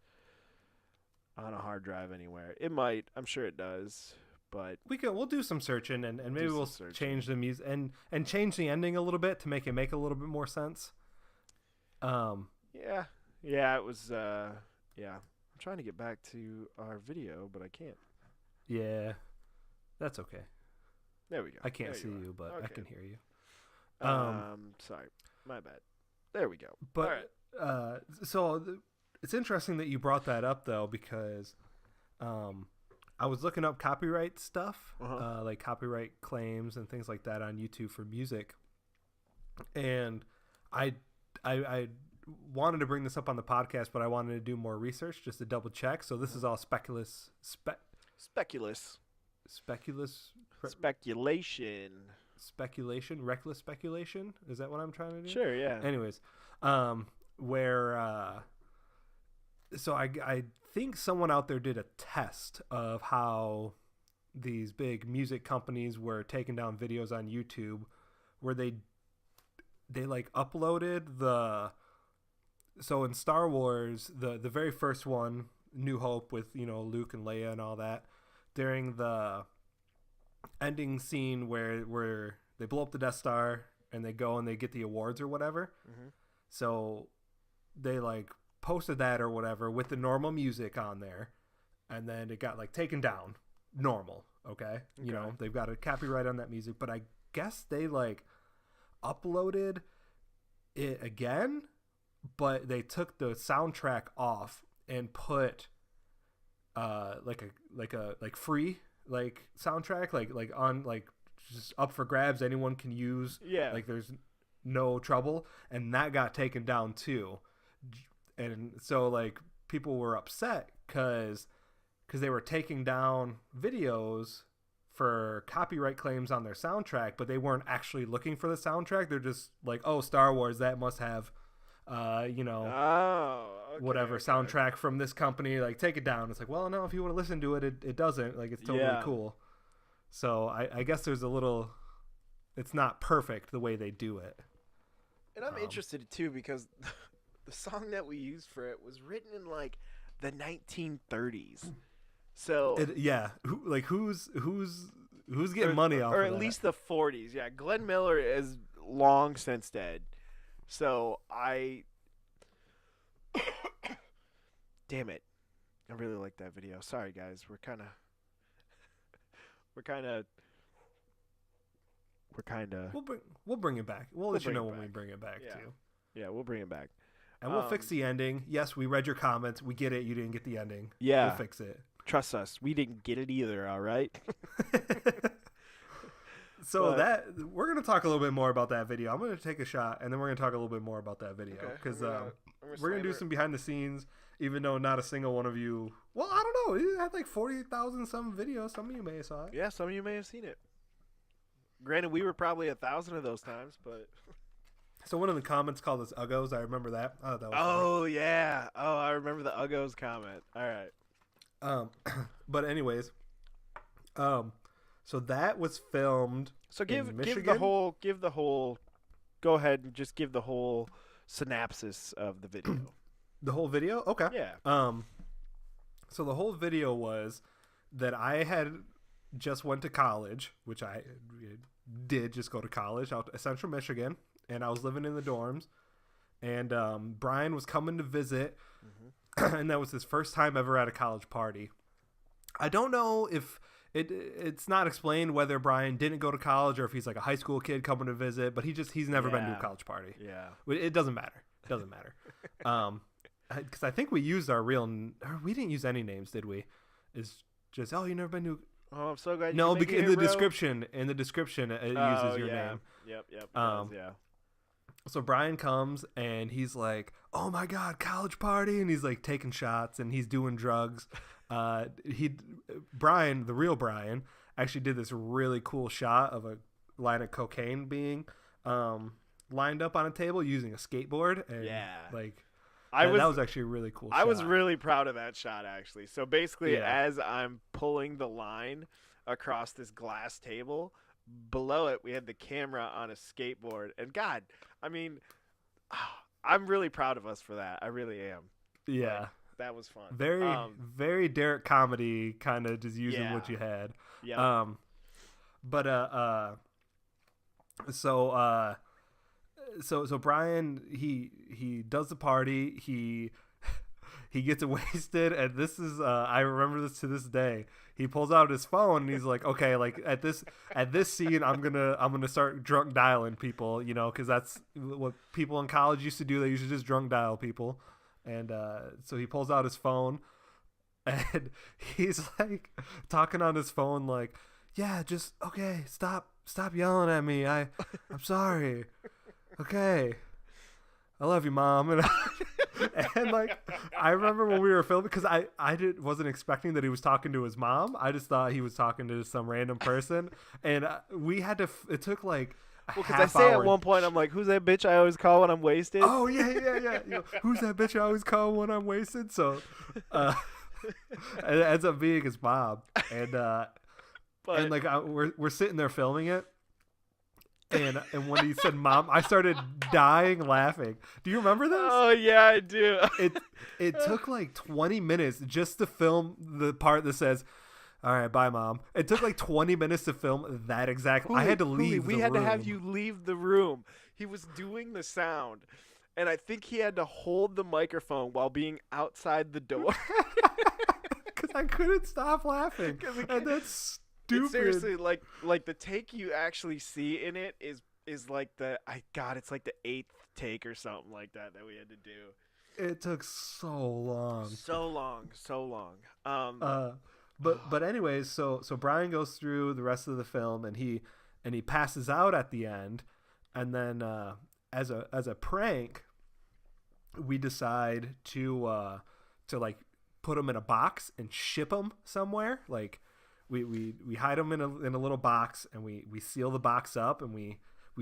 on a hard drive anywhere. It might. I'm sure it does. But We'll do some searching and maybe some we'll searching. change the music and change the ending a little bit to make a little bit more sense. yeah, Yeah, it was. Yeah, I'm trying to get back to our video, but I can't. Yeah, that's okay. There we go. I can't There see you are. you, but I Okay. can hear you. Sorry, my bad. There we go. All But right. it's interesting that you brought that up though, because I was looking up copyright stuff, like copyright claims and things like that on YouTube for music, and I wanted to bring this up on the podcast, but I wanted to do more research just to double check. So this is all speculous, Speculous. speculous, Speculation. reckless speculation. Is that what I'm trying to do? Sure. Yeah. Anyways, where so I think someone out there did a test of how these big music companies were taking down videos on YouTube, where they like uploaded so in Star Wars, the very first one, New Hope, with Luke and Leia and all that, during the ending scene where they blow up the Death Star and they go and they get the awards or whatever. Mm-hmm. So they like posted that or whatever with the normal music on there, and then it got like taken down normal. Okay. They've got a copyright on that music, but I guess they like uploaded it again, but they took the soundtrack off and put like free like soundtrack like on like just up for grabs, anyone can use. Yeah. Like there's no trouble, and that got taken down too. And so like people were upset because they were taking down videos for copyright claims on their soundtrack, but they weren't actually looking for the soundtrack. They're just like, oh, Star Wars, that must have whatever soundtrack from this company, like take it down. It's like, well, no, if you want to listen to it, it doesn't. Like it's totally cool. So I guess there's a little, it's not perfect the way they do it. And I'm interested too, because the song that we used for it was written in like the 1930s. So who's getting money off or of at that? least the 40s. Yeah, Glenn Miller is long since dead. So damn it, I really like that video. Sorry guys, we're kind of We'll bring it back. We'll let you know when we bring it back too. Yeah, we'll bring it back. And we'll fix the ending. Yes, we read your comments. We get it. You didn't get the ending. Yeah. We'll fix it. Trust us. We didn't get it either, all right? So we're going to talk a little bit more about that video. I'm going to take a shot, and then we're going to talk a little bit more about that video. Because we're going to do some behind the scenes, even though not a single one of you... Well, I don't know. It had like 40,000 some videos. Some of you may have saw it. Yeah, some of you may have seen it. Granted, we were probably 1,000 of those times, but... So one of the comments called us Uggos. I remember that. Oh, that was funny. Yeah. Oh, I remember the Uggos comment. All right. But anyways, so that was filmed. So in Michigan? give the whole. Go ahead and just give the whole synopsis of the video. The whole video? Okay. Yeah. So the whole video was that I had just went to college, which I did just go to college out to Central Michigan. And I was living in the dorms, and Brian was coming to visit, and that was his first time ever at a college party. I don't know if it's not explained whether Brian didn't go to college or if he's like a high school kid coming to visit, but he's never been to a college party. Yeah. It doesn't matter. It doesn't matter. Because I think we used we didn't use any names, did we? It's just, oh, you never been to... Oh, I'm so glad. No, because in the description, it uses your name. Yep. Yeah. So Brian comes and he's like, "Oh my God, college party!" And he's like taking shots and he's doing drugs. Brian, the real Brian, actually did this really cool shot of a line of cocaine being lined up on a table using a skateboard. And that was actually a really cool shot. I was really proud of that shot, actually. So basically, as I'm pulling the line across this glass table, below it we had the camera on a skateboard, and God, I mean, I'm really proud of us for that. I really am. Yeah, that was fun. Very Derek comedy, kind of just using what you had. Yeah. so Brian he does the party. He gets wasted, and this is I remember this to this day. He pulls out his phone and he's like, okay, like at this scene, I'm gonna start drunk dialing people, you know, because that's what people in college used to do. They used to just drunk dial people, and so he pulls out his phone, and he's like talking on his phone, like, yeah, just okay, stop yelling at me. I'm sorry. Okay, I love you, Mom. And like I remember when we were filming, because I wasn't expecting that he was talking to his mom. I just thought he was talking to some random person, and we had to. It took like a Because I half say hour. at one point, I'm like, "Who's that bitch I always call when I'm wasted?" Oh yeah. You know, who's that bitch I always call when I'm wasted? So, it ends up being his mom, and but and like we're sitting there filming it. And when he said "mom," I started dying laughing. Do you remember this? oh yeah, I do. It took like 20 minutes just to film the part that says, "All right, bye, Mom." It took like 20 minutes to film that exact. I had to leave. We the had to room. have you leave the room. He was doing the sound, and I think he had to hold the microphone while being outside the door. because I couldn't stop laughing. 'Cause we And can't- that's It's stupid. seriously, like the take you actually see in it is like it's like the 8th take or something like that we had to do. It took so long. So long. But anyways, so Brian goes through the rest of the film, and he passes out at the end, and then as a prank, we decide to like put him in a box and ship him somewhere. Like we hide him in a little box, and we seal the box up, and we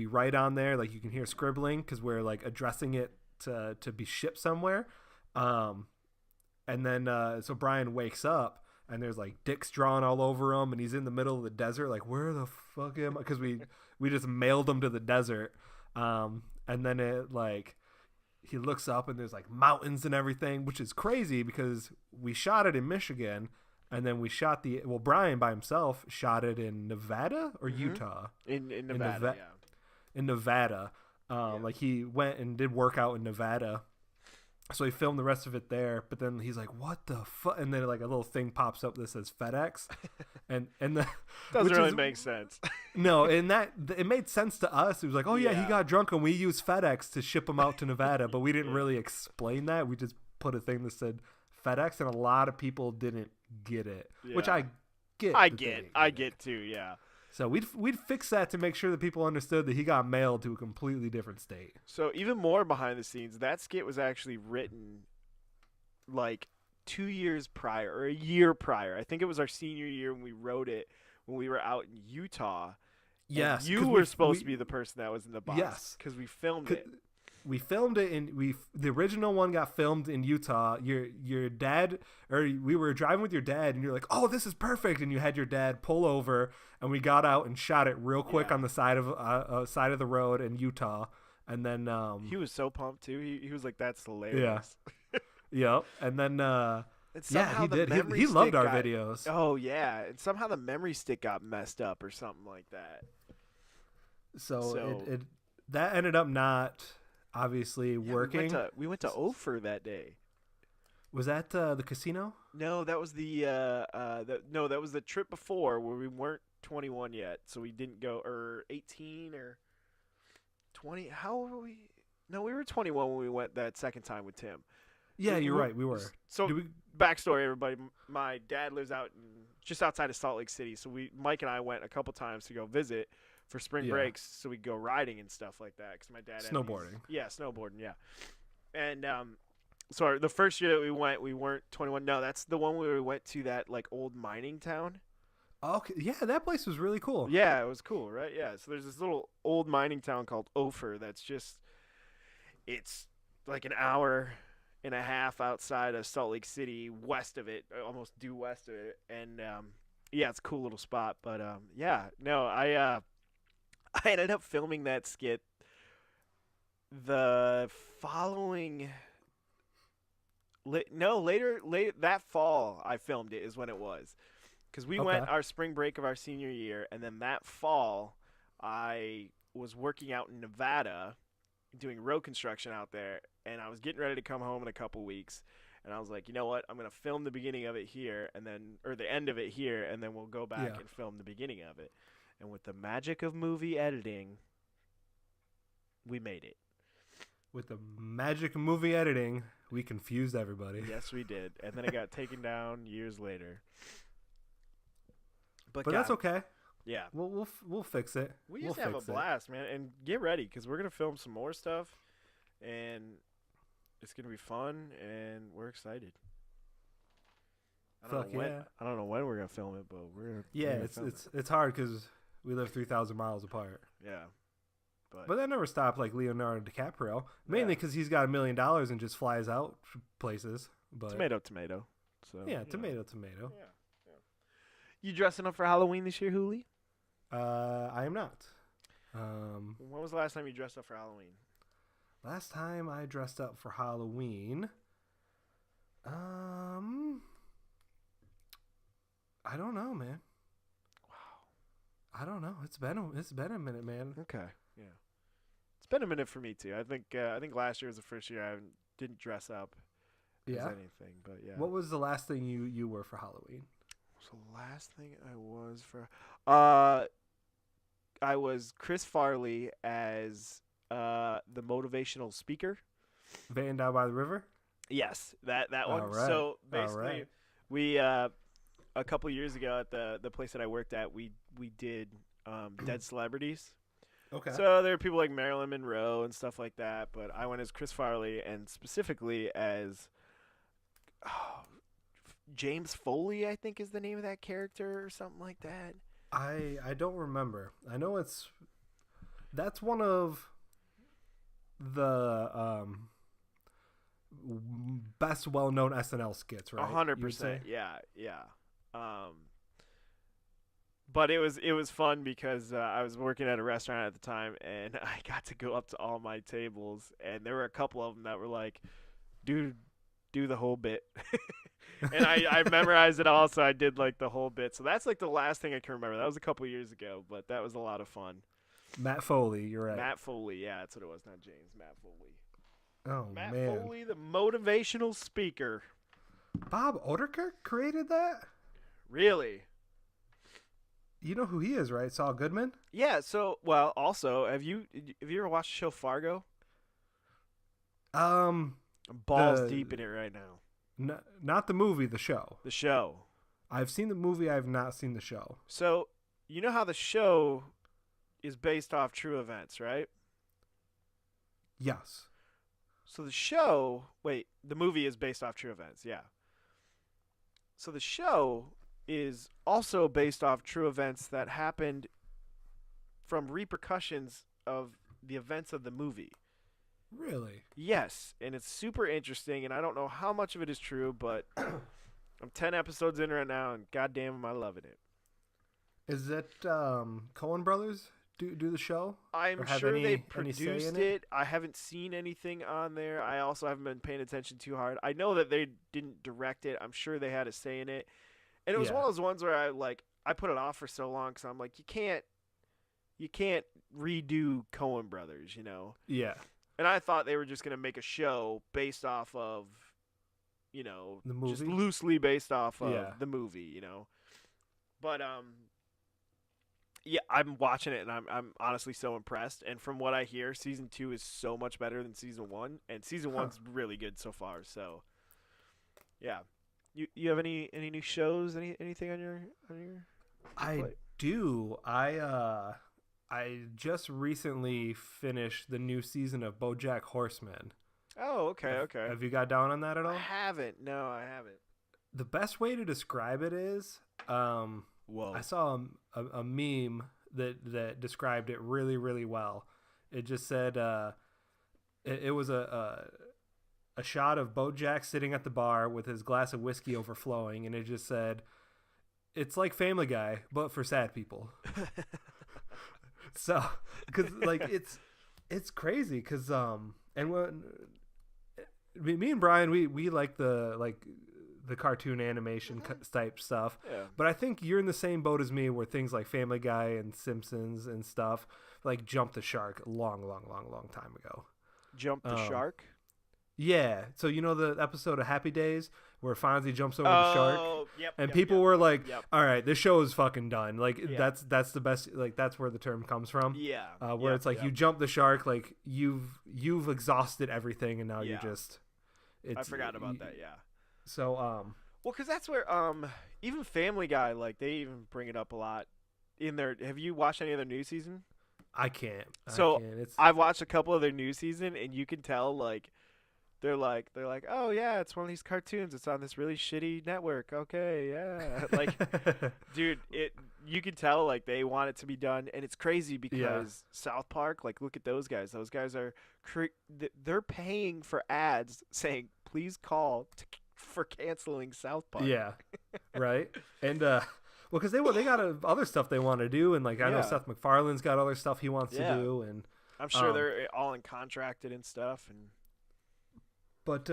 write on there, like you can hear scribbling, because we're like addressing it to be shipped somewhere. And then so Brian wakes up, and there's like dicks drawn all over him, and he's in the middle of the desert, like, where the fuck am I? Because we just mailed him to the desert. And then it like he looks up, and there's like mountains and everything, which is crazy because we shot it in Michigan, and then we shot Brian by himself shot it in Nevada or Utah. In Nevada, yeah. In Nevada. Like he went and did work out in Nevada. So he filmed the rest of it there, but then he's like, what the fuck? And then like a little thing pops up that says FedEx. and the Doesn't really make sense. No, and that it made sense to us. It was like, oh yeah, he Yeah. got drunk and we used FedEx to ship him out to Nevada, but we didn't really explain that. We just put a thing that said FedEx, and a lot of people didn't get it, which Yeah. I get. I that they get. didn't I it. get too, yeah. So we'd fix that to make sure that people understood that he got mailed to a completely different state. So even more behind the scenes, that skit was actually written like 2 years prior or a year prior. I think it was our senior year when we wrote it when we were out in Utah. And Yes, you 'cause were we- supposed we- to be the person that was in the box. Yes. Because we filmed 'Cause it. We filmed it, and the original one got filmed in Utah. Your dad, or we were driving with your dad, and you're like, "Oh, this is perfect!" And you had your dad pull over, and we got out and shot it real quick Yeah. on the side of the road in Utah. And then He was so pumped too. He was like, "That's hilarious." yep. And then And yeah, somehow he the did. memory He loved stick our got- videos. Oh yeah, and somehow the memory stick got messed up or something like that. So it that ended up not obviously Yeah, working. We went to Ophir that day. Was that the casino? No, that was that was the trip before where we weren't 21 yet, so we didn't go, or 18 or 20. How old were we? No, we were 21 when we went that second time with Tim. Yeah, you're right. We were. So Did we, backstory, everybody. My dad lives out just outside of Salt Lake City, so Mike and I went a couple times to go visit for spring Yeah. breaks, so we'd go riding and stuff like that. Because my dad had Snowboarding. snowboarding, yeah. And so the first year that we went, we weren't 21. No, that's the one where we went to that like old mining town. okay, yeah, that place was really cool. Yeah, it was cool, right? Yeah. So there's this little old mining town called Ophir that's it's like an hour and a half outside of Salt Lake City, west of it, almost due west of it. And yeah, it's a cool little spot. But yeah, no, I ended up filming that skit the following later that fall. I filmed it is when it was, because we went Okay. our spring break of our senior year, and then that fall I was working out in Nevada, doing road construction out there, and I was getting ready to come home in a couple weeks. And I was like, you know what? I'm gonna film the beginning of it here, and then or the end of it here, and then we'll go back Yeah. and film the beginning of it. And with the magic of movie editing, we made it. With the magic of movie editing, we confused everybody. Yes, we did. And then it got taken down years later. But That's God, okay. yeah. We'll fix it. We We'll used to have a fix it. blast, man. And get ready, because we're going to film some more stuff. And it's going to be fun, and we're excited. Fuck yeah. I don't know when we're going to film it, but we're going to Yeah, it's hard because we live 3,000 miles apart. Yeah. But that never stopped like Leonardo DiCaprio, mainly because he's got $1 million and just flies out places. But tomato. So yeah, you tomato. know. Yeah. You dressing up for Halloween this year, Hooli? I am not. When was the last time you dressed up for Halloween? Last time I dressed up for Halloween, I don't know, man. Wow. I don't know. It's been a minute, man. Okay. Yeah. It's been a minute for me too. I think last year was the first year I didn't dress up as anything. But yeah. What was the last thing you were for Halloween? So the last thing I was for I was Chris Farley as the motivational speaker. Van Down by the River? Yes, that one. All right. So basically, All right. we a couple years ago at the place that I worked at, we did dead celebrities. Okay. So there are people like Marilyn Monroe and stuff like that, but I went as Chris Farley and specifically as James Foley, I think is the name of that character or something like that. I don't remember. I know that's one of the best well-known SNL skits, right? 100%. Yeah. But it was fun because I was working at a restaurant at the time, and I got to go up to all my tables, and there were a couple of them that were like, "Dude, do the whole bit." And I memorized it all, so I did like the whole bit. So that's like the last thing I can remember. That was a couple years ago, but that was a lot of fun. Matt Foley, you're right. Matt Foley, yeah, that's what it was, not James. Matt Foley. Oh, Matt man. Foley, the motivational speaker. Bob Odenkirk created that? Really? You know who he is, right? Saul Goodman? Yeah, so, well, also, have you ever watched the show Fargo? I'm balls deep in it right now. Not the movie, the show. The show. I've seen the movie. I have not seen the show. So, you know how the show is based off true events, right? Yes. So the movie is based off true events, yeah. So the show is also based off true events that happened from repercussions of the events of the movie. Really? Yes, and it's super interesting, and I don't know how much of it is true, but I'm 10 episodes in right now, and goddamn am I loving it. Is it Coen Brothers do the show? I'm Or have sure they any say produced in it. I haven't seen anything on there. I also haven't been paying attention too hard. I know that they didn't direct it. I'm sure they had a say in it. And it was Yeah. one of those ones where I put it off for so long because I'm like, you can't redo Coen Brothers, you know? Yeah. And I thought they were just going to make a show based off of, you know, The movie? just loosely based off of Yeah. the movie, you know? But, yeah, I'm watching it, and I'm honestly so impressed. And from what I hear, season 2 is so much better than season 1, and season 1's really good so far. So, yeah, you have any new shows, anything on your I plate? do. I just recently finished the new season of BoJack Horseman. Oh, okay. Have you got down on that at all? I haven't. No, I haven't. The best way to describe it is, Whoa. I saw a meme that described it really, really well. It just said it was a shot of BoJack sitting at the bar with his glass of whiskey overflowing, and it just said, "It's like Family Guy, but for sad people." So, because like it's crazy, because and when me and Brian we like the cartoon animation type stuff. Yeah. But I think you're in the same boat as me, where things like Family Guy and Simpsons and stuff like jumped the shark a long time ago. Jump the shark. Yeah. So you know the episode of Happy Days where Fonzie jumps over the shark? Yep. And people were like, yep. all right, this show is fucking done. Like Yeah. that's the best, like that's where the term comes from. Yeah. Where it's like you jump the shark, like you've exhausted everything and now Yeah. you're just I forgot about that, yeah. So well, cuz that's where even Family Guy, like they even bring it up a lot in their. Have you watched any of their new season? I can't. So It's I've watched a couple of their new season, and you can tell like they're like, oh yeah, it's one of these cartoons. It's on this really shitty network. Okay, yeah, like, dude, you can tell like they want it to be done, and it's crazy because South Park, like, look at those guys. Those guys are they're paying for ads saying please call for canceling South Park. Yeah, right. And well, because they got other stuff they want to do, and like I know Seth MacFarlane's got other stuff he wants to do, and I'm sure they're all in contracted and stuff, and. But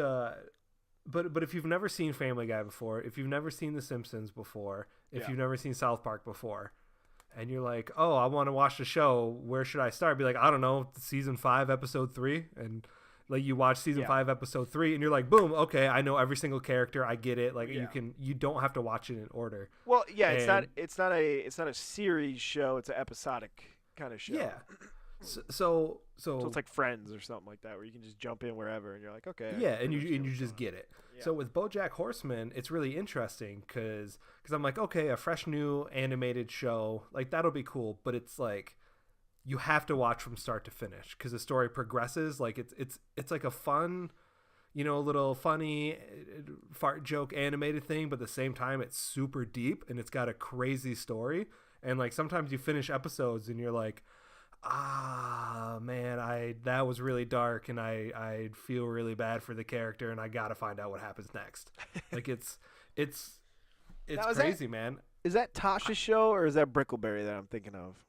if you've never seen Family Guy before, if you've never seen The Simpsons before, if you've never seen South Park before, and you're like, oh, I want to watch the show, where should I start? Be like, I don't know, season 5, episode 3, and like you watch season 5, episode 3, and you're like, boom, okay, I know every single character, I get it. Like you don't have to watch it in order. Well, yeah, it's not a series show; it's an episodic kind of show. Yeah. So it's like Friends or something like that, where you can just jump in wherever, and you're like, okay. Yeah, and you just get it. Yeah. So with BoJack Horseman, it's really interesting because I'm like, okay, a fresh new animated show, like that'll be cool, but it's like you have to watch from start to finish because the story progresses. Like it's like a fun, little funny fart joke animated thing, but at the same time it's super deep and it's got a crazy story. And like sometimes you finish episodes and you're like, man, that was really dark, and I feel really bad for the character, and I gotta find out what happens next. Like it's crazy, man. Is that Tasha's show or is that Brickleberry that I'm thinking of?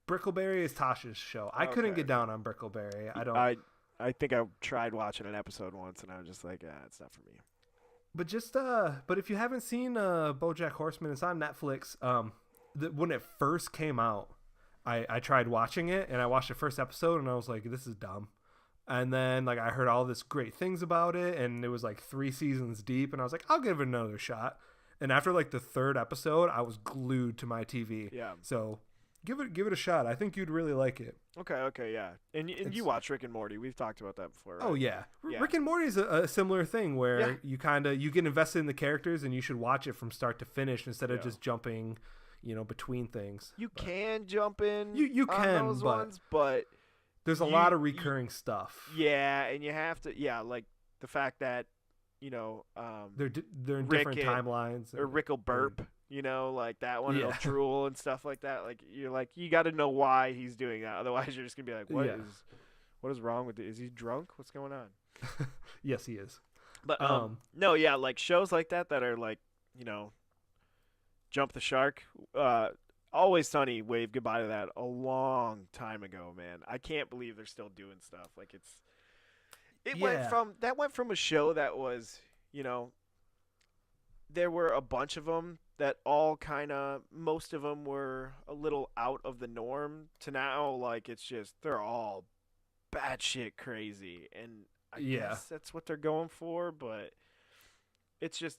Brickleberry is Tasha's show. I couldn't get down on Brickleberry. I think I tried watching an episode once, and I was just like, it's not for me. But just but if you haven't seen BoJack Horseman, it's on Netflix. When it first came out, I tried watching it, and I watched the first episode, and I was like, this is dumb. And then like I heard all this great things about it, and it was like 3 seasons deep, and I was like, I'll give it another shot. And after like the 3rd episode, I was glued to my TV. Yeah. So give it a shot. I think you'd really like it. Okay, yeah. And you watch Rick and Morty. We've talked about that before, right? Oh yeah. Rick and Morty is a similar thing where you get invested in the characters, and you should watch it from start to finish instead of just jumping between things. You can jump in you can, those ones, but there's a lot of recurring stuff. Yeah, and you have to like the fact that they're in different timelines. Or Rick will burp, like that one, he'll drool and stuff like that. Like you're like, you got to know why he's doing that. Otherwise you're just going to be like, what is wrong with it? Is he drunk? What's going on? Yes, he is. But no, yeah, like shows like that are like, Jump the Shark. Always Sunny waved goodbye to that a long time ago, man. I can't believe they're still doing stuff. Like went from a show that was, there were a bunch of them that all most of them were a little out of the norm, to now like it's just they're all batshit crazy, and I guess that's what they're going for, but it's just.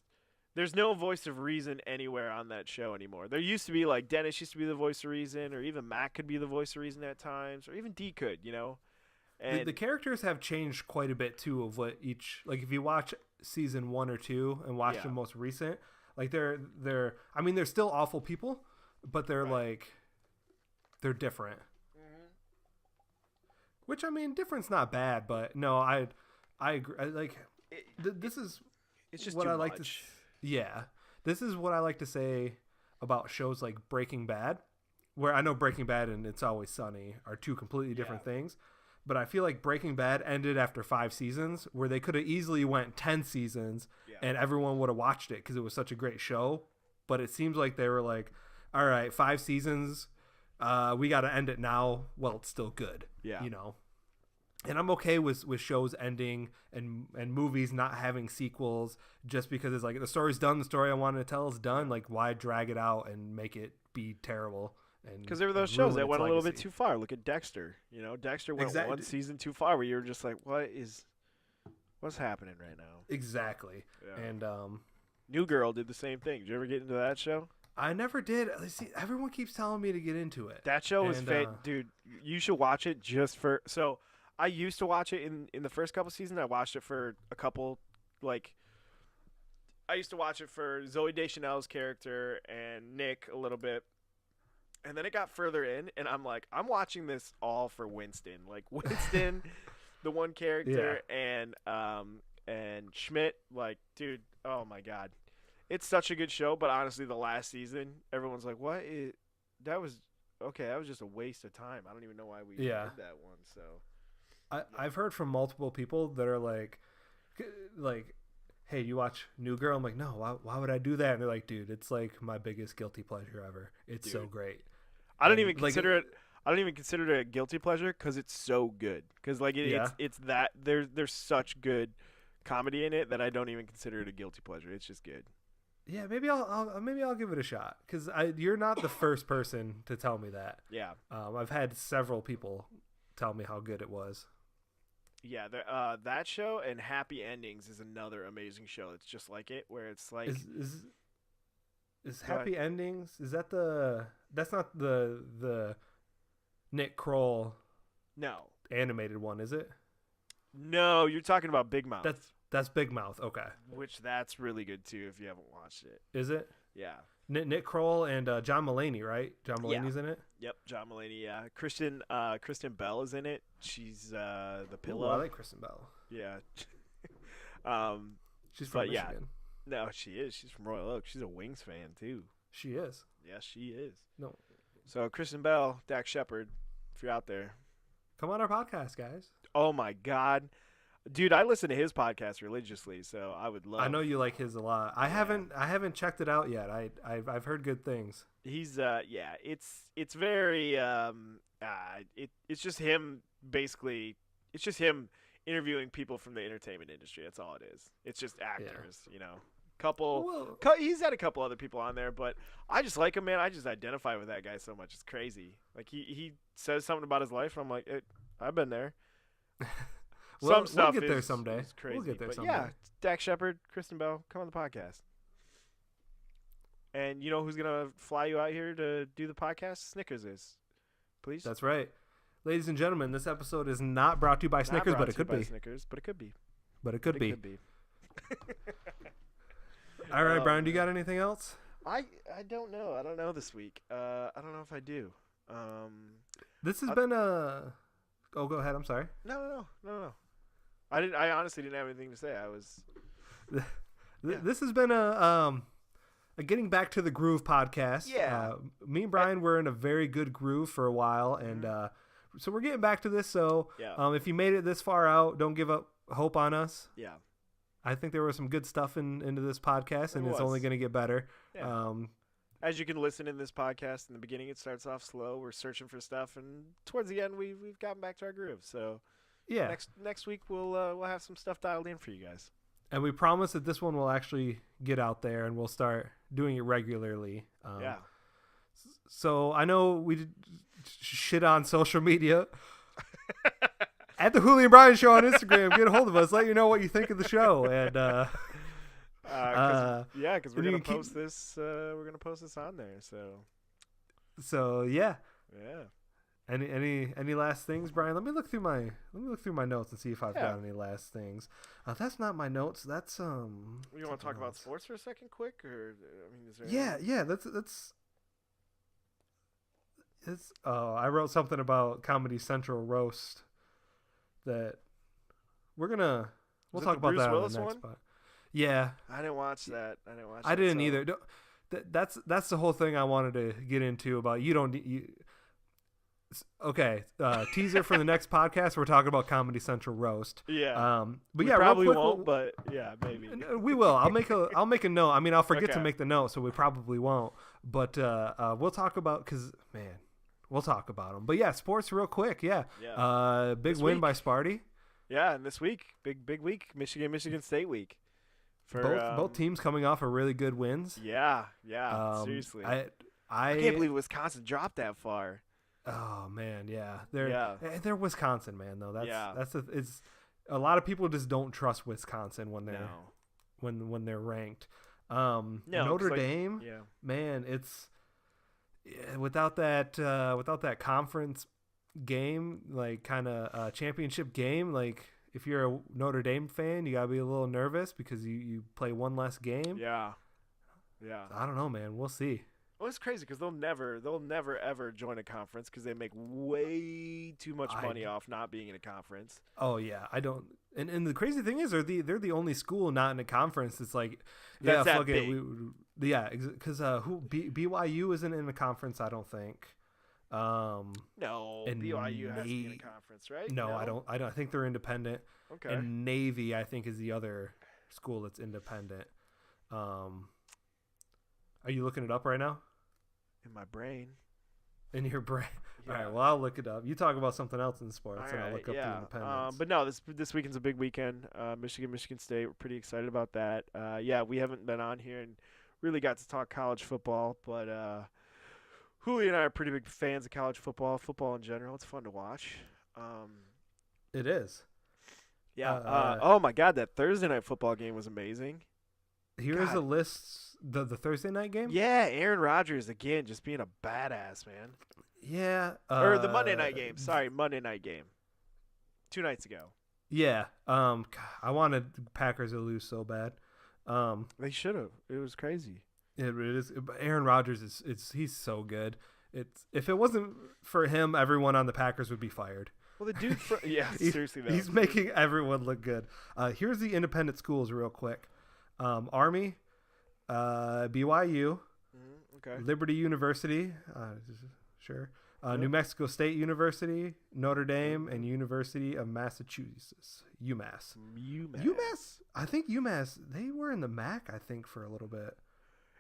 There's no voice of reason anywhere on that show anymore. There used to be, like, Dennis used to be the voice of reason, or even Matt could be the voice of reason at times, or even D could, And the characters have changed quite a bit, too, of what each... Like, if you watch season 1 or 2 and watch the most recent, like, they're still awful people, but they're, like... They're different. Mm-hmm. Which, different's not bad, but, no, I agree. Like, this is... It's just what too I like much. Yeah. This is what I like to say about shows like Breaking Bad, where I know Breaking Bad and It's Always Sunny are 2 completely different things, but I feel like Breaking Bad ended after 5 seasons, where they could have easily went 10 seasons and everyone would have watched it because it was such a great show. But it seems like they were like, all right, 5 seasons, we got to end it now. Well, it's still good, And I'm okay with shows ending and movies not having sequels just because it's like the story's done. The story I wanted to tell is done. Like, why drag it out and make it be terrible? and Because there were those shows ruin that its went a little bit legacy. too far. Look at Dexter. Dexter went Exact- one season too far where you were just like, what's happening right now? Exactly. Yeah. And New Girl did the same thing. Did you ever get into that show? I never did. See, everyone keeps telling me to get into it. That show was And, dude. You should watch it just for. So, I used to watch it in the first couple seasons. I watched it for a couple, like. I used to watch it for Zoe Deschanel's character and Nick a little bit, and then it got further in, and I'm like, I'm watching this all for Winston. Like Winston, the one character, and Schmidt. Like, dude, oh my god. It's such a good show, but honestly, the last season, everyone's like, that was just a waste of time. I don't even know why we did that one." So, I've heard from multiple people that are like, "Hey, you watch New Girl?" I'm like, "No, why would I do that?" And they're like, "Dude, it's like my biggest guilty pleasure ever. It's so great." I don't even consider it. I don't even consider it a guilty pleasure because it's so good. Because it's that there's such good comedy in it that I don't even consider it a guilty pleasure. It's just good. Yeah, maybe I'll give it a shot because you're not the first person to tell me that. Yeah. I've had several people tell me how good it was. Yeah, that show and Happy Endings is another amazing show. It's just like it, where it's like is Happy Endings? Is that that's not the Nick Kroll animated one, is it? No, you're talking about Big Mouth. That's Big Mouth. Okay. That's really good too if you haven't watched it. Is it? Yeah. Nick Kroll and John Mulaney, right? John Mulaney's in it. Yep, John Mulaney. Yeah, Kristen Bell is in it. She's the pillow. Ooh, I like Kristen Bell. Yeah. She's from Michigan. Yeah. No, she is. She's from Royal Oak. She's a Wings fan too. She is. Yes, she is. No. So Kristen Bell, Dak Shepard, if you're out there, come on our podcast, guys. Oh my God. Dude, I listen to his podcast religiously, so I would love. I know you like his a lot. I haven't checked it out yet. I've heard good things. He's it's very it's just him basically. It's just him interviewing people from the entertainment industry. That's all it is. It's just actors, He's had a couple other people on there, but I just like him, man. I just identify with that guy so much. It's crazy. Like he says something about his life, and I'm like, I've been there. Some stuff we'll get there someday. Is crazy. We'll get there someday. Yeah, Dak Shepard, Kristen Bell, come on the podcast. And you know who's gonna fly you out here to do the podcast? Snickers is, please. That's right, ladies and gentlemen. This episode is not brought to you by Snickers, but it could be. Snickers, but it could be. But it could be. All right, Brian. Do you got anything else? I don't know. I don't know this week. I don't know if I do. This has been a. Oh, go ahead. I'm sorry. No. I honestly didn't have anything to say. I was. This has been a getting back to the groove podcast. Yeah. Me and Brian were in a very good groove for a while, and so we're getting back to this. So, if you made it this far out, don't give up hope on us. Yeah. I think there was some good stuff into this podcast, and it's only going to get better. Yeah. As you can listen in this podcast, in the beginning it starts off slow. We're searching for stuff, and towards the end we've gotten back to our groove. So yeah, next week we'll have some stuff dialed in for you guys. And we promise that this one will actually get out there, and we'll start doing it regularly. Yeah. So I know we did shit on social media. At the Julian Brian Show on Instagram, get a hold of us. Let you know what you think of the show, and because we're gonna post this. We're gonna post this on there. So yeah. Yeah. Any last things, Brian? Let me look through my notes and see if I've got any last things. That's not my notes. That's You want to talk about sports for a second, quick, or is there? Yeah. It's. Oh, I wrote something about Comedy Central roast. That we'll talk about that on the next spot. Yeah, I didn't watch that. I didn't either. That's the whole thing I wanted to get into about Okay, teaser for the next podcast. We're talking about Comedy Central roast. Yeah. But we probably won't. But yeah, maybe we will. I'll make a note. I mean, I'll forget to make the note, so we probably won't. But we'll talk about we'll talk about them. But yeah, sports real quick. Yeah. Big win by Sparty. Yeah, and this week, big week, Michigan State week. For both teams coming off of really good wins. Yeah. Seriously. I can't believe Wisconsin dropped that far. Oh man, yeah. Yeah. They're Wisconsin, man. Though Yeah. it's a lot of people just don't trust Wisconsin when they're No. when they're ranked. No, Notre 'cause, like, Dame, Yeah. man, it's without that conference game, like kind of championship game, like if you're a Notre Dame fan, you gotta be a little nervous because you play one less game. Yeah. Yeah. I don't know, man. We'll see. Well, it's crazy because they'll never ever join a conference because they make way too much money off not being in a conference. Oh yeah, I don't. And the crazy thing is, they're the only school not in a conference. It's like, That's yeah, that fuck it. big. Because BYU isn't in a conference, I don't think. No, and BYU has to be in a conference, right? No, I don't. I think they're independent. Okay. And Navy, I think, is the other school that's independent. Are you looking it up right now? In my brain. In your brain. Yeah. All right. Well, I'll look it up. You talk about something else in sports, and I'll Alright, look up the independence. But no, this weekend's a big weekend. Michigan State. We're pretty excited about that. Yeah, we haven't been on here and really got to talk college football, but Julio and I are pretty big fans of college football in general. It's fun to watch. It is. Yeah. Oh my God, that Thursday night football game was amazing. Here's God. a list. The Thursday night game. Yeah, Aaron Rodgers again, just being a badass, man. Yeah. Or the Monday night game. Sorry, Monday night game. 2 nights ago. Yeah. I wanted Packers to lose so bad. They should have. It was crazy. It is. Aaron Rodgers he's so good. If it wasn't for him, everyone on the Packers would be fired. Well, the dude. Seriously though. He's making everyone look good. Here's the independent schools real quick. Army, BYU, Okay. Liberty University, sure. New Mexico State University, Notre Dame, and University of Massachusetts, UMass. UMass? I think UMass, they were in the MAC, I think, for a little bit.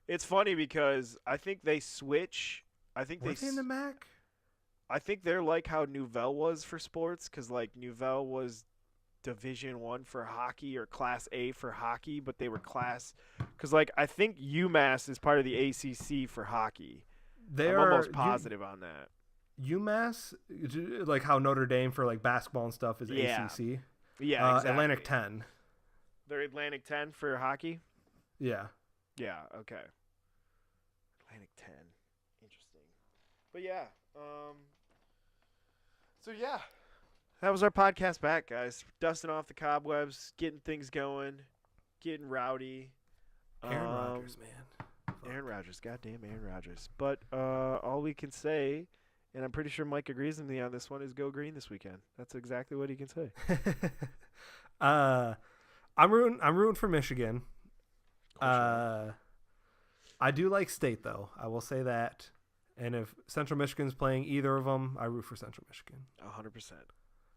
It's funny because I think they switch. I think Were they in the MAC? I think they're like how Nouvelle was for sports, because like Nouvelle was Division I for hockey or Class A for hockey, but they were because like I think UMass is part of the ACC for hockey. I'm almost positive on that. UMass, like how Notre Dame for like basketball and stuff is Yeah. ACC. Yeah, exactly. Atlantic 10. They're Atlantic 10 for hockey? Yeah. Yeah, okay. Atlantic 10. Interesting. But yeah, so yeah. That was our podcast back, guys. Dusting off the cobwebs, getting things going, getting rowdy. Aaron Rodgers, man. Fuck. Aaron Rodgers, goddamn Aaron Rodgers. But all we can say, and I'm pretty sure Mike agrees with me on this one, is go green this weekend. That's exactly what he can say. I'm rooting for Michigan. I do like State though. I will say that. And if Central Michigan's playing either of them, I root for Central Michigan. 100%.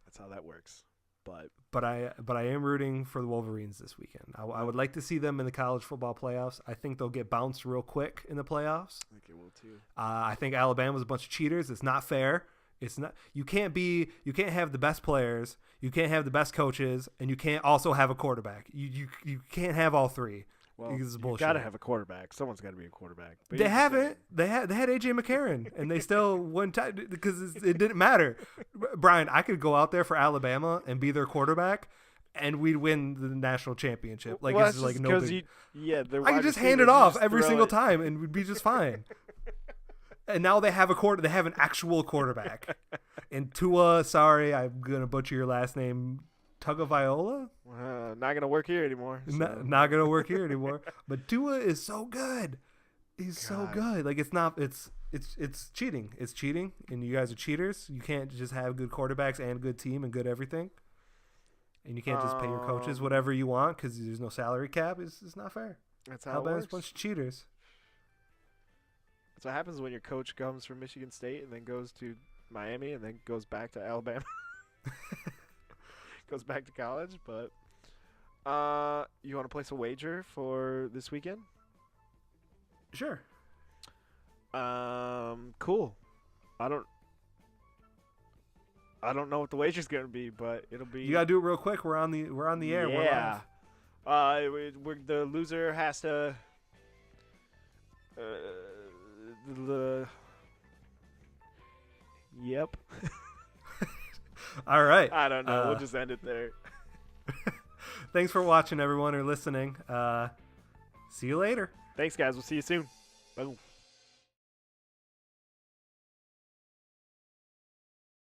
That's how that works. But I am rooting for the Wolverines this weekend. I would like to see them in the college football playoffs. I think they'll get bounced real quick in the playoffs. I think it will too. I think Alabama's a bunch of cheaters. It's not fair. It's not. You can't have the best players. You can't have the best coaches, and you can't also have a quarterback. You can't have all three. Well, you got to have a quarterback. Someone's got to be a quarterback. But they haven't. They had AJ McCarron, and they still won because it didn't matter. Brian, I could go out there for Alabama and be their quarterback, and we'd win the national championship. Like well, it's like no big. I could just hand it off every single time, and we'd be just fine. And now they have They have an actual quarterback. And Tua, sorry, I'm gonna butcher your last name. Tagovailoa? Not gonna work here anymore. So. Not gonna work here anymore. But Tua is so good. He's so good. Like it's cheating. It's cheating, and you guys are cheaters. You can't just have good quarterbacks and good team and good everything. And you can't just pay your coaches whatever you want because there's no salary cap. It's not fair. That's how Alabama's it works. A bunch of cheaters. That's what happens when your coach comes from Michigan State and then goes to Miami and then goes back to Alabama. Goes back to college, but you want to place a wager for this weekend? Sure. Cool. I don't know what the wager's gonna be, but it'll be. You gotta do it real quick. We're on the air. Yeah. The loser has to. Yep. All right. I don't know. We'll just end it there. Thanks for watching, everyone, or listening. See you later. Thanks, guys. We'll see you soon. Boom.